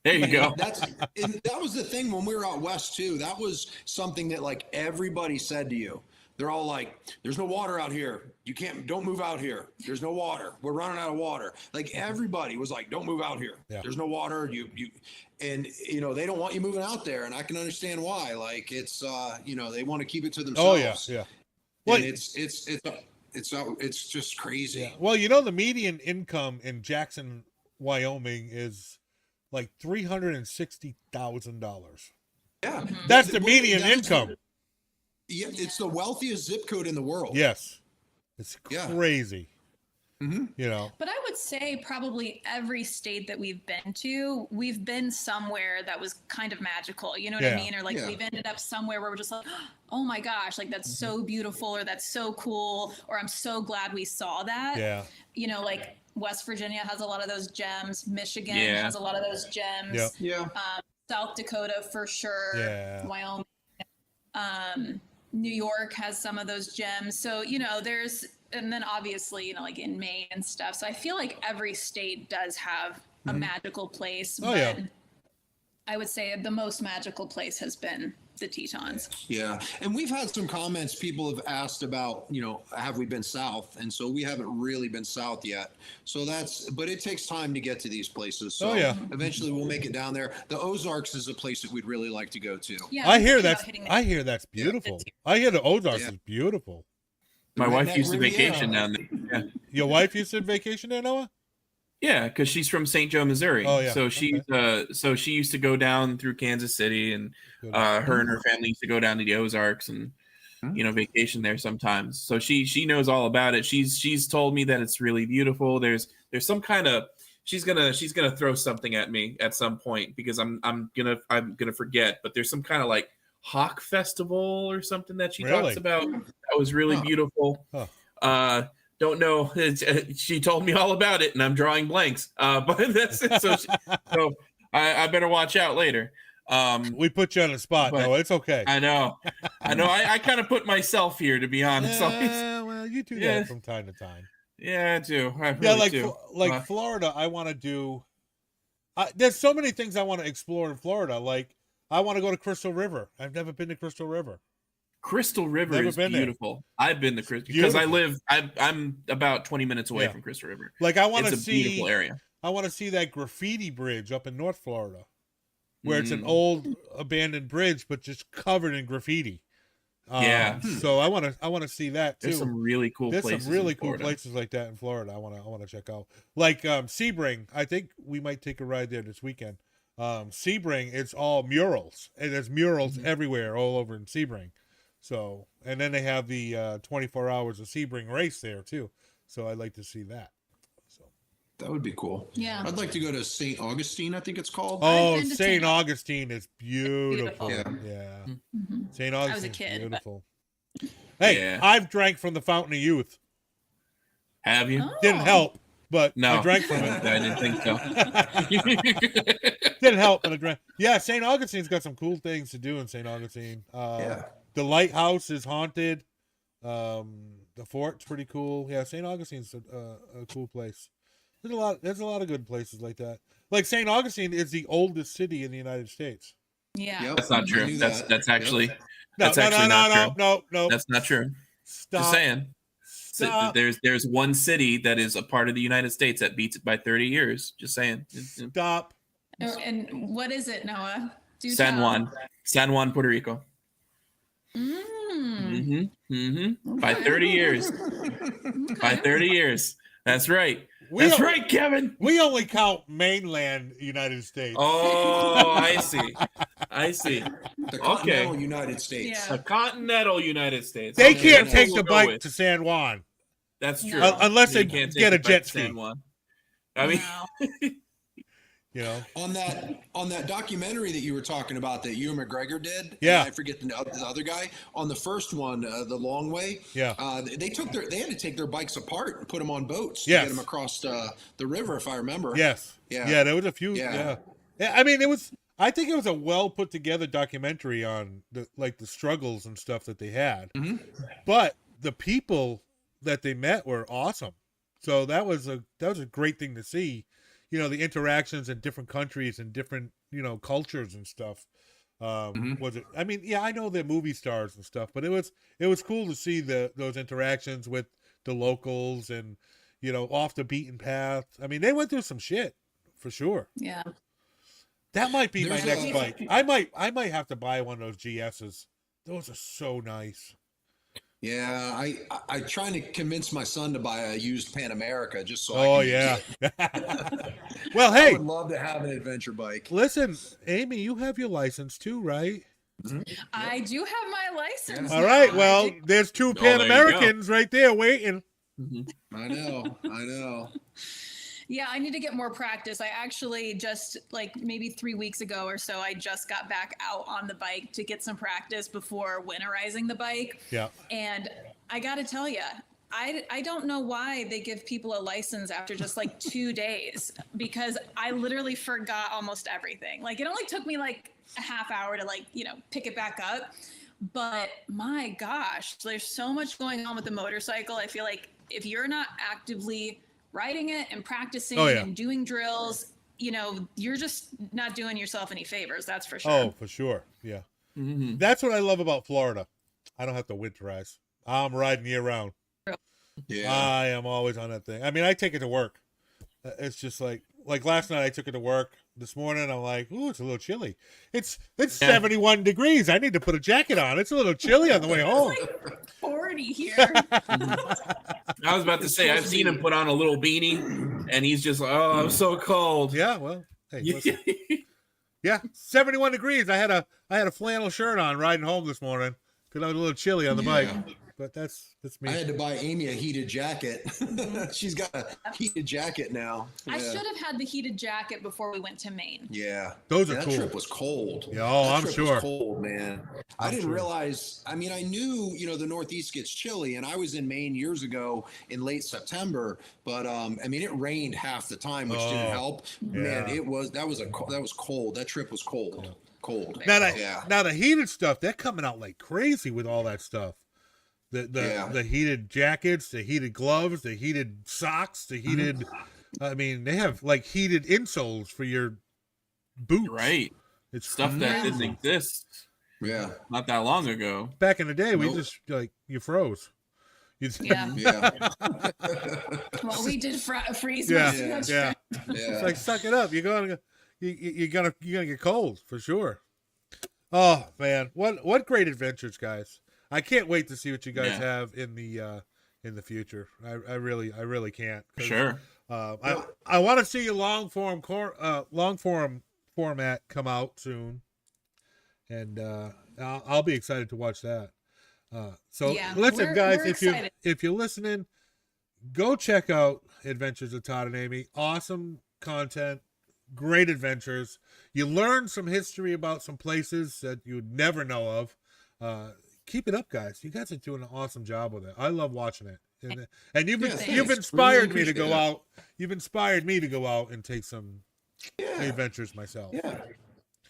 There you go. That was the thing when we were out west too. That was something that like everybody said to you. They're all like, "There's no water out here. Don't move out here. There's no water. We're running out of water." Like everybody was like, "Don't move out here. Yeah. There's no water. And they don't want you moving out there, and I can understand why. Like it's they want to keep it to themselves. Oh yeah. Well, it's just crazy. Yeah. Well, the median income in Jackson, Wyoming is like $360,000. Yeah, that's the median income. Yeah, it's the wealthiest zip code in the world. Yes, it's crazy. You know, but I would say probably every state that we've been to, we've been somewhere that was kind of magical. You know what I mean? Or like we've ended up somewhere where we're just like, oh my gosh, like that's so beautiful, or that's so cool, or I'm so glad we saw that. Yeah. You know, like West Virginia has a lot of those gems. Michigan has a lot of those gems. Yep. Yeah. South Dakota for sure. Yeah. Wyoming. New York has some of those gems. So, you know, and then obviously, you know, like in Maine and stuff. So I feel like every state does have a magical place. But I would say the most magical place has been the Tetons. Yeah. And we've had some comments. People have asked about, you know, have we been south? And so we haven't really been south yet. So but it takes time to get to these places. So eventually we'll make it down there. The Ozarks is a place that we'd really like to go to. Yeah, I hear that's beautiful. I hear the Ozarks is beautiful. My wife used to vacation down there. Yeah. Your wife used to vacation there, Noah? Yeah, because she's from St. Joe, Missouri. Oh, yeah. So so she used to go down through Kansas City, and her and her family used to go down to the Ozarks and you know, vacation there sometimes. So she knows all about it. She's told me that it's really beautiful. There's some kind of she's gonna throw something at me at some point because I'm gonna forget. But there's some kind of like Hawk Festival or something that she talks about. That was really beautiful. Don't know. She told me all about it, and I'm drawing blanks. But that's it. So I better watch out later. We put you on the spot. No, it's okay. I know. I kind of put myself here, to be honest. Well, you do that from time to time. Yeah, I do. I really do. Like Florida, I want to do. There's so many things I want to explore in Florida. Like I want to go to Crystal River. I've never been to Crystal River. Crystal River is beautiful. There. I've been to Crystal because I'm about 20 minutes away from Crystal River. Like I want to see a beautiful area. I want to see that graffiti bridge up in North Florida, where it's an old abandoned bridge but just covered in graffiti. So I want to see that too. There's some really cool places. There's some really cool places like that in Florida. I want to check out. Like Sebring, I think we might take a ride there this weekend. Sebring, it's all murals, and there's murals everywhere all over in Sebring. So, and then they have the 24 hours of Sebring race there too. So I'd like to see that. So that would be cool. Yeah. I'd like to go to St. Augustine, I think it's called. Oh, St. Augustine is beautiful. Yeah. St. Augustine I was a kid, beautiful. Hey, I've drank from the Fountain of Youth. Have you? Didn't help, but no. I drank from it. I didn't think so. Didn't help, but I drank. Yeah, St. Augustine's got some cool things to do in St. Augustine. The lighthouse is haunted. The fort's pretty cool. Yeah, St. Augustine's a cool place. There's a lot of good places like that. Like St. Augustine is the oldest city in the United States. Yeah. Yep. That's not true. That's actually no. That's not true. Stop. Just saying. Stop. There's one city that is a part of the United States that beats it by 30 years. Just saying. Stop. And what is it, Noah? San Juan, Puerto Rico. By 30 years. By 30 years. That's right. That's right, Kevin. We only count mainland United States. Oh, I see. The continental United States. The continental United States. They can't take the bike to San Juan. That's true. Unless they get a jet ski. I mean, you know, on that documentary that you were talking about that Ewan McGregor did. Yeah, I forget the other guy on the first one, the long way. Yeah, they had to take their bikes apart and put them on boats to get them across the river, if I remember. Yes. Yeah. There was a few. Yeah. I mean, I think it was a well put together documentary on the struggles and stuff that they had. But the people that they met were awesome. So that was a great thing to see. You know, the interactions in different countries and different, cultures and stuff. Was it? I mean, yeah, I know they're movie stars and stuff, but it was cool to see those interactions with the locals and, off the beaten path. I mean, they went through some shit for sure. Yeah. That might be my next bike. I might have to buy one of those GSs. Those are so nice. Yeah, I trying to convince my son to buy a used Pan America just so I can use it. Well, hey, I would love to have an adventure bike. Listen, Amy, you have your license too, right? I do have my license. All right, well, there's two Pan Americans right there waiting. I know. Yeah, I need to get more practice. I actually just like maybe 3 weeks ago or so, I just got back out on the bike to get some practice before winterizing the bike. Yeah. And I got to tell you, I don't know why they give people a license after just like 2 days, because I literally forgot almost everything. Like it only took me like a half hour to like, pick it back up. But my gosh, there's so much going on with the motorcycle. I feel like if you're not actively riding it and practicing and doing drills, you're just not doing yourself any favors. That's for sure. Oh, for sure. Yeah. Mm-hmm. That's what I love about Florida. I don't have to winterize. I'm riding year round. Yeah. I am always on that thing. I mean, I take it to work. It's just like last night I took it to work. This morning I'm like, ooh, it's a little chilly. It's 71 degrees. I need to put a jacket on. It's a little chilly on the way home. It's like 40 here. I was about to say, I've seen him put on a little beanie, and he's just like, oh, I'm so cold. Yeah, well, hey, listen. Yeah, 71 degrees. I had a flannel shirt on riding home this morning because I was a little chilly on the bike. But that's me. I had to buy Amy a heated jacket. She's got a heated jacket now. I should have had the heated jacket before we went to Maine. Yeah. Those are that cool. That trip was cold. Yeah, I'm trip sure. Was cold, man. I didn't realize. I mean, I knew, the Northeast gets chilly, and I was in Maine years ago in late September. But I mean, it rained half the time, which didn't help. Yeah. Man, that was cold. That trip was cold. Cold. Now the heated stuff, they're coming out like crazy with all that stuff. The heated jackets, the heated gloves, the heated socks, the heated. I mean, they have like heated insoles for your boots. Right. It's stuff that didn't exist. Yeah. Not that long ago. Back in the day, we just you froze. Yeah. Well, we did freeze. Yeah. It's like suck it up. You're gonna get cold for sure. Oh man, what great adventures, guys! I can't wait to see what you guys have in the future. I really can't. Sure. I want to see a long form format come out soon, and I'll be excited to watch that. Listen, guys, if you're listening, go check out Adventures of Todd and Amy. Awesome content, great adventures. You learn some history about some places that you'd never know of. Keep it up, guys. You guys are doing an awesome job with it. I love watching it, and you've inspired me to go out. You've inspired me to go out and take some adventures myself. Yeah,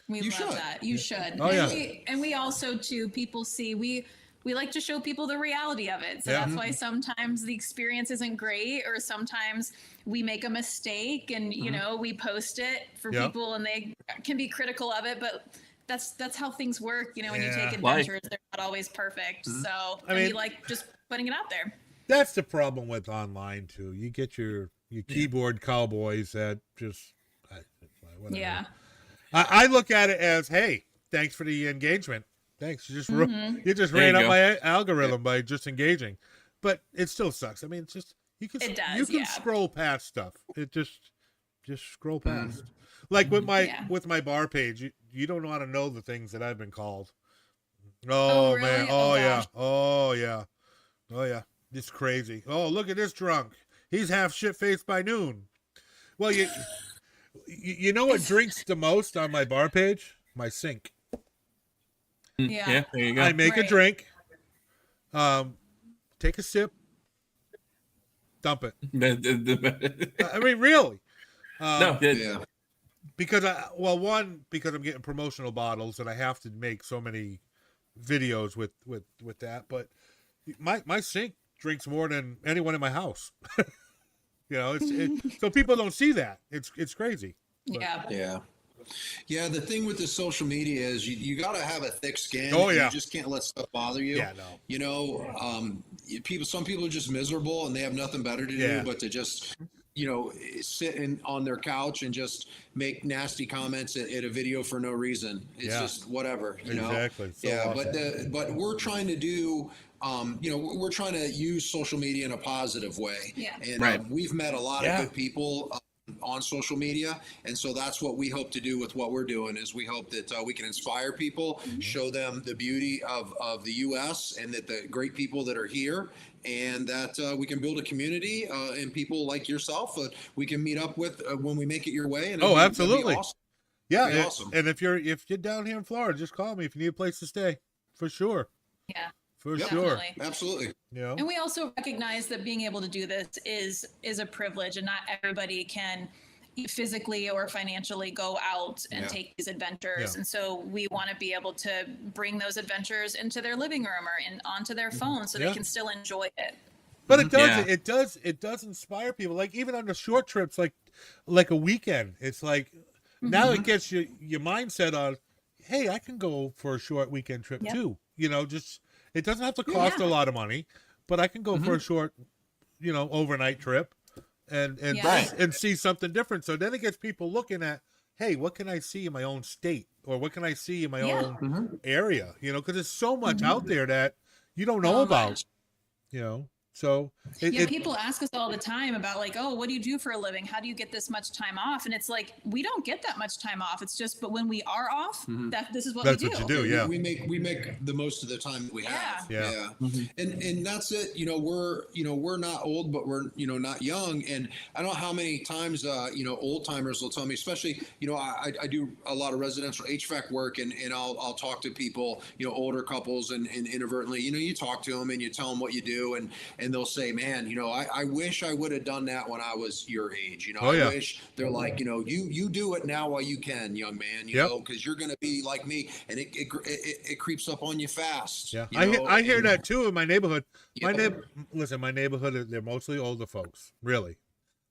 we love that. You should. Oh, and we also too. People see we like to show people the reality of it. So that's why sometimes the experience isn't great, or sometimes we make a mistake and we post it for people and they can be critical of it, but that's how things work, when you take adventures, they're not always perfect. So we like just putting it out there. That's the problem with online too. You get your keyboard cowboys that just whatever. Yeah. I look at it as, hey, thanks for the engagement. Thanks. You just ran up my algorithm by just engaging, but it still sucks. I mean, it's just you can scroll past stuff. It just scroll past. Like with my bar page, you don't want to know the things that I've been called. Oh, really? Man. Oh yeah. It's crazy. Oh, look at this drunk. He's half shit faced by noon. Well, you know what drinks the most on my bar page? My sink. Yeah. There you go. I make a drink, take a sip, dump it. I mean, really. Because because I'm getting promotional bottles and I have to make so many videos with that. But my sink drinks more than anyone in my house. So people don't see that. It's crazy. But, Yeah, the thing with the social media is you got to have a thick skin. Oh, yeah. You just can't let stuff bother you. Yeah, no. Some people are just miserable and they have nothing better to do but to just, sit on their couch and just make nasty comments at a video for no reason. It's just whatever, Exactly. So awesome. But we're trying to do, we're trying to use social media in a positive way. Yeah. And we've met a lot of good people. on social media. And so that's what we hope to do with what we're doing, is we hope that we can inspire people, show them the beauty of the U.S. and that the great people that are here, and that we can build a community and people like yourself we can meet up with when we make it your way. And absolutely. Awesome. Yeah. Awesome. And if you're down here in Florida, just call me if you need a place to stay, for sure. Yeah. For Yep. sure. Absolutely. You know? And we also recognize that being able to do this is a privilege, and not everybody can physically or financially go out and take these adventures. And so we want to be able to bring those adventures into their living room or onto their phone so they can still enjoy it. But it does inspire people. Like even on the short trips, like a weekend, it's like now it gets your mindset on, hey, I can go for a short weekend trip too. You know, just it doesn't have to cost a lot of money, but I can go for a short, overnight trip and see something different. So then it gets people looking at, hey, what can I see in my own state, or what can I see in my own area? Because there's so much out there that you don't know about. So people ask us all the time about like, oh, what do you do for a living? How do you get this much time off? And it's like, we don't get that much time off. It's just, but when we are off, this is what we do. That's what you do. Yeah. We make the most of the time that we have. Yeah. And that's it. We're not old, but we're, not young. And I don't know how many times, old timers will tell me, especially, I do a lot of residential HVAC work, and I'll talk to people, older couples, and inadvertently, you talk to them and you tell them what you do, and they'll say, man, I wish I would have done that when I was your age. I wish. They're like, you do it now while you can, young man, because you're going to be like me, and it creeps up on you fast. Yeah. I hear that too in my neighborhood. My neighborhood, they're mostly older folks, really.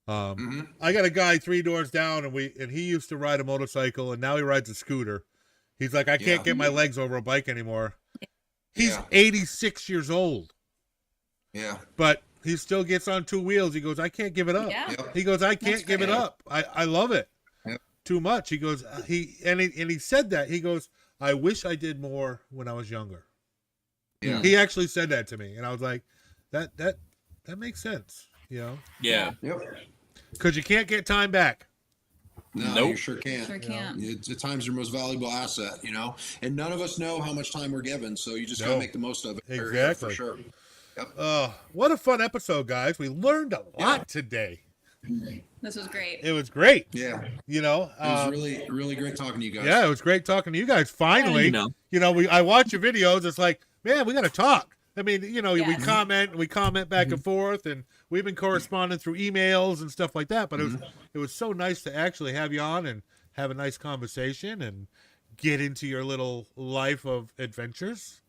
I got a guy 3 doors down, and he used to ride a motorcycle, and now he rides a scooter. He's like, I can't get my legs over a bike anymore. He's 86 years old. Yeah. But he still gets on 2 wheels. He goes, I can't give it up. Yeah. He goes, I can't give it up. I love it too much. He goes, he said that. He goes, I wish I did more when I was younger. Yeah. He actually said that to me, and I was like, that makes sense. Yeah. Yep. Because you can't get time back. No, you sure can't. Sure can't. The time's your most valuable asset, and none of us know how much time we're given, so you just gotta make the most of it. Exactly. For sure. What a fun episode, guys. We learned a lot today. This was great. It was great. Yeah. It was really, really great talking to you guys. Yeah, it was great talking to you guys. Finally, I watch your videos. It's like, man, we got to talk. I mean, we comment back and forth, and we've been corresponding through emails and stuff like that. But it was so nice to actually have you on and have a nice conversation and get into your little life of adventures,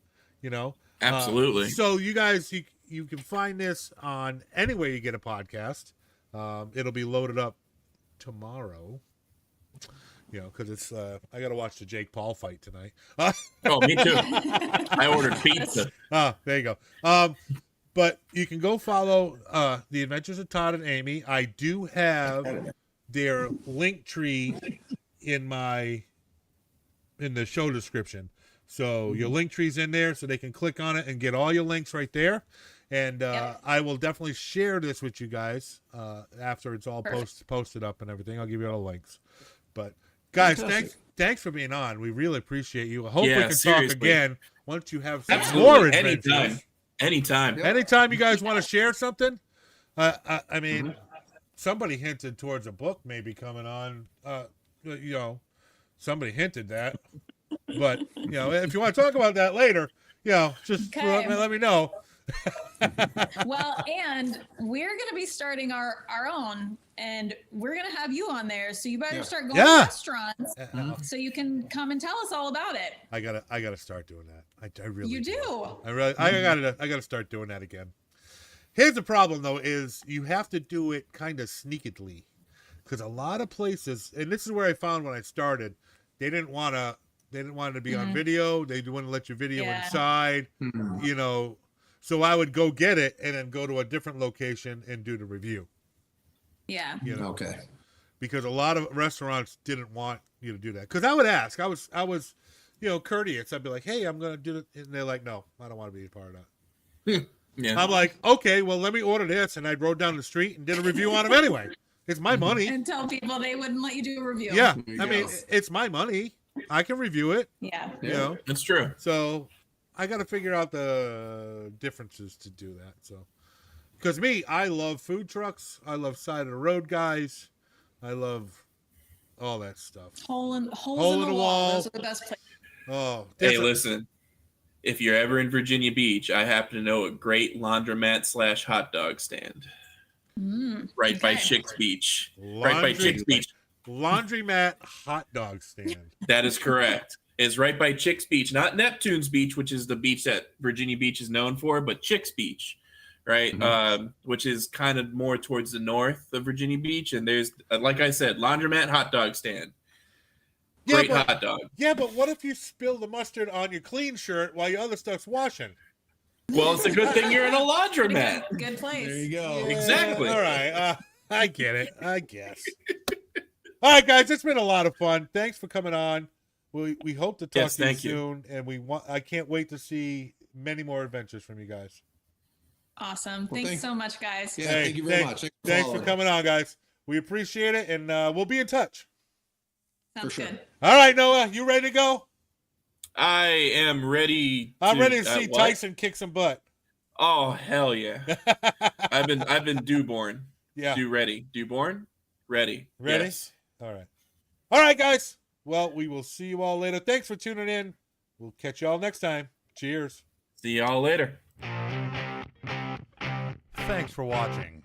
Absolutely. So you guys, you can find this on anywhere you get a podcast. It'll be loaded up tomorrow. Because it's I got to watch the Jake Paul fight tonight. Oh, me too. I ordered pizza. There you go. But you can go follow the Adventures of Todd and Amy. I do have their link tree in the show description. So your link tree's in there, so they can click on it and get all your links right there. And I will definitely share this with you guys after it's all posted up and everything. I'll give you all the links. But guys, thanks for being on. We really appreciate you. I hope we can talk again once you have some more adventures. Anytime. Anytime you guys want to share something. I mean, somebody hinted towards a book maybe coming on. Somebody hinted that. But, if you want to talk about that later, just let me know. Well, and we're going to be starting our own, and we're going to have you on there. So you better start going to restaurants so you can come and tell us all about it. I gotta start doing that. I really do. I gotta start doing that again. Here's the problem though, is you have to do it kind of sneakily, because a lot of places, and this is where I found when I started, they didn't want it to be on video. They wouldn't let you video inside, So I would go get it and then go to a different location and do the review. Yeah. Okay. Because a lot of restaurants didn't want you to do that. Because I would ask. I was, courteous. I'd be like, hey, I'm going to do it. And they're like, no, I don't want to be a part of that. Yeah. I'm like, okay, well, let me order this. And I rode down the street and did a review on them anyway. It's my money. And tell people they wouldn't let you do a review. Yeah, I mean, it's my money. I can review it. Yeah. You know, that's true. So I got to figure out the differences to do that. So, because I love food trucks. I love side of the road guys. I love all that stuff. Hole in the wall. Those are the best places. Oh, hey, listen. If you're ever in Virginia Beach, I happen to know a great laundromat / hot dog stand. Right by Chicks Beach. Right by Chicks Beach. Laundromat hot dog stand. That is correct. It's right by Chicks Beach, not Neptune's Beach, which is the beach that Virginia Beach is known for, but Chicks Beach, right? Which is kind of more towards the north of Virginia Beach. And there's, like I said, laundromat hot dog stand. Great hot dog. Yeah, but what if you spill the mustard on your clean shirt while your other stuff's washing? Well, it's a good thing you're in a laundromat. Good place. There you go. Yeah, Exactly. All right. I get it. I guess. All right, guys. It's been a lot of fun. Thanks for coming on. We hope to talk to you soon. And I can't wait to see many more adventures from you guys. Awesome. Thanks so much, guys. Yeah, thank you very much. Thanks for coming on, guys. We appreciate it, and we'll be in touch. Sounds good. All right, Noah, you ready to go? I am ready. I'm ready to see Tyson kick some butt. Oh, hell yeah! I've been due-born. Yeah. Ready. Due-born? Ready. Ready? Yes. All right, guys. Well, we will see you all later. Thanks for tuning in. We'll catch you all next time. Cheers. See y'all later. Thanks for watching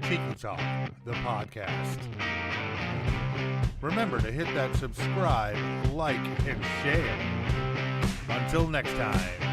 Tiki Talk, the podcast. Remember to hit that subscribe, like, and share. Until next time.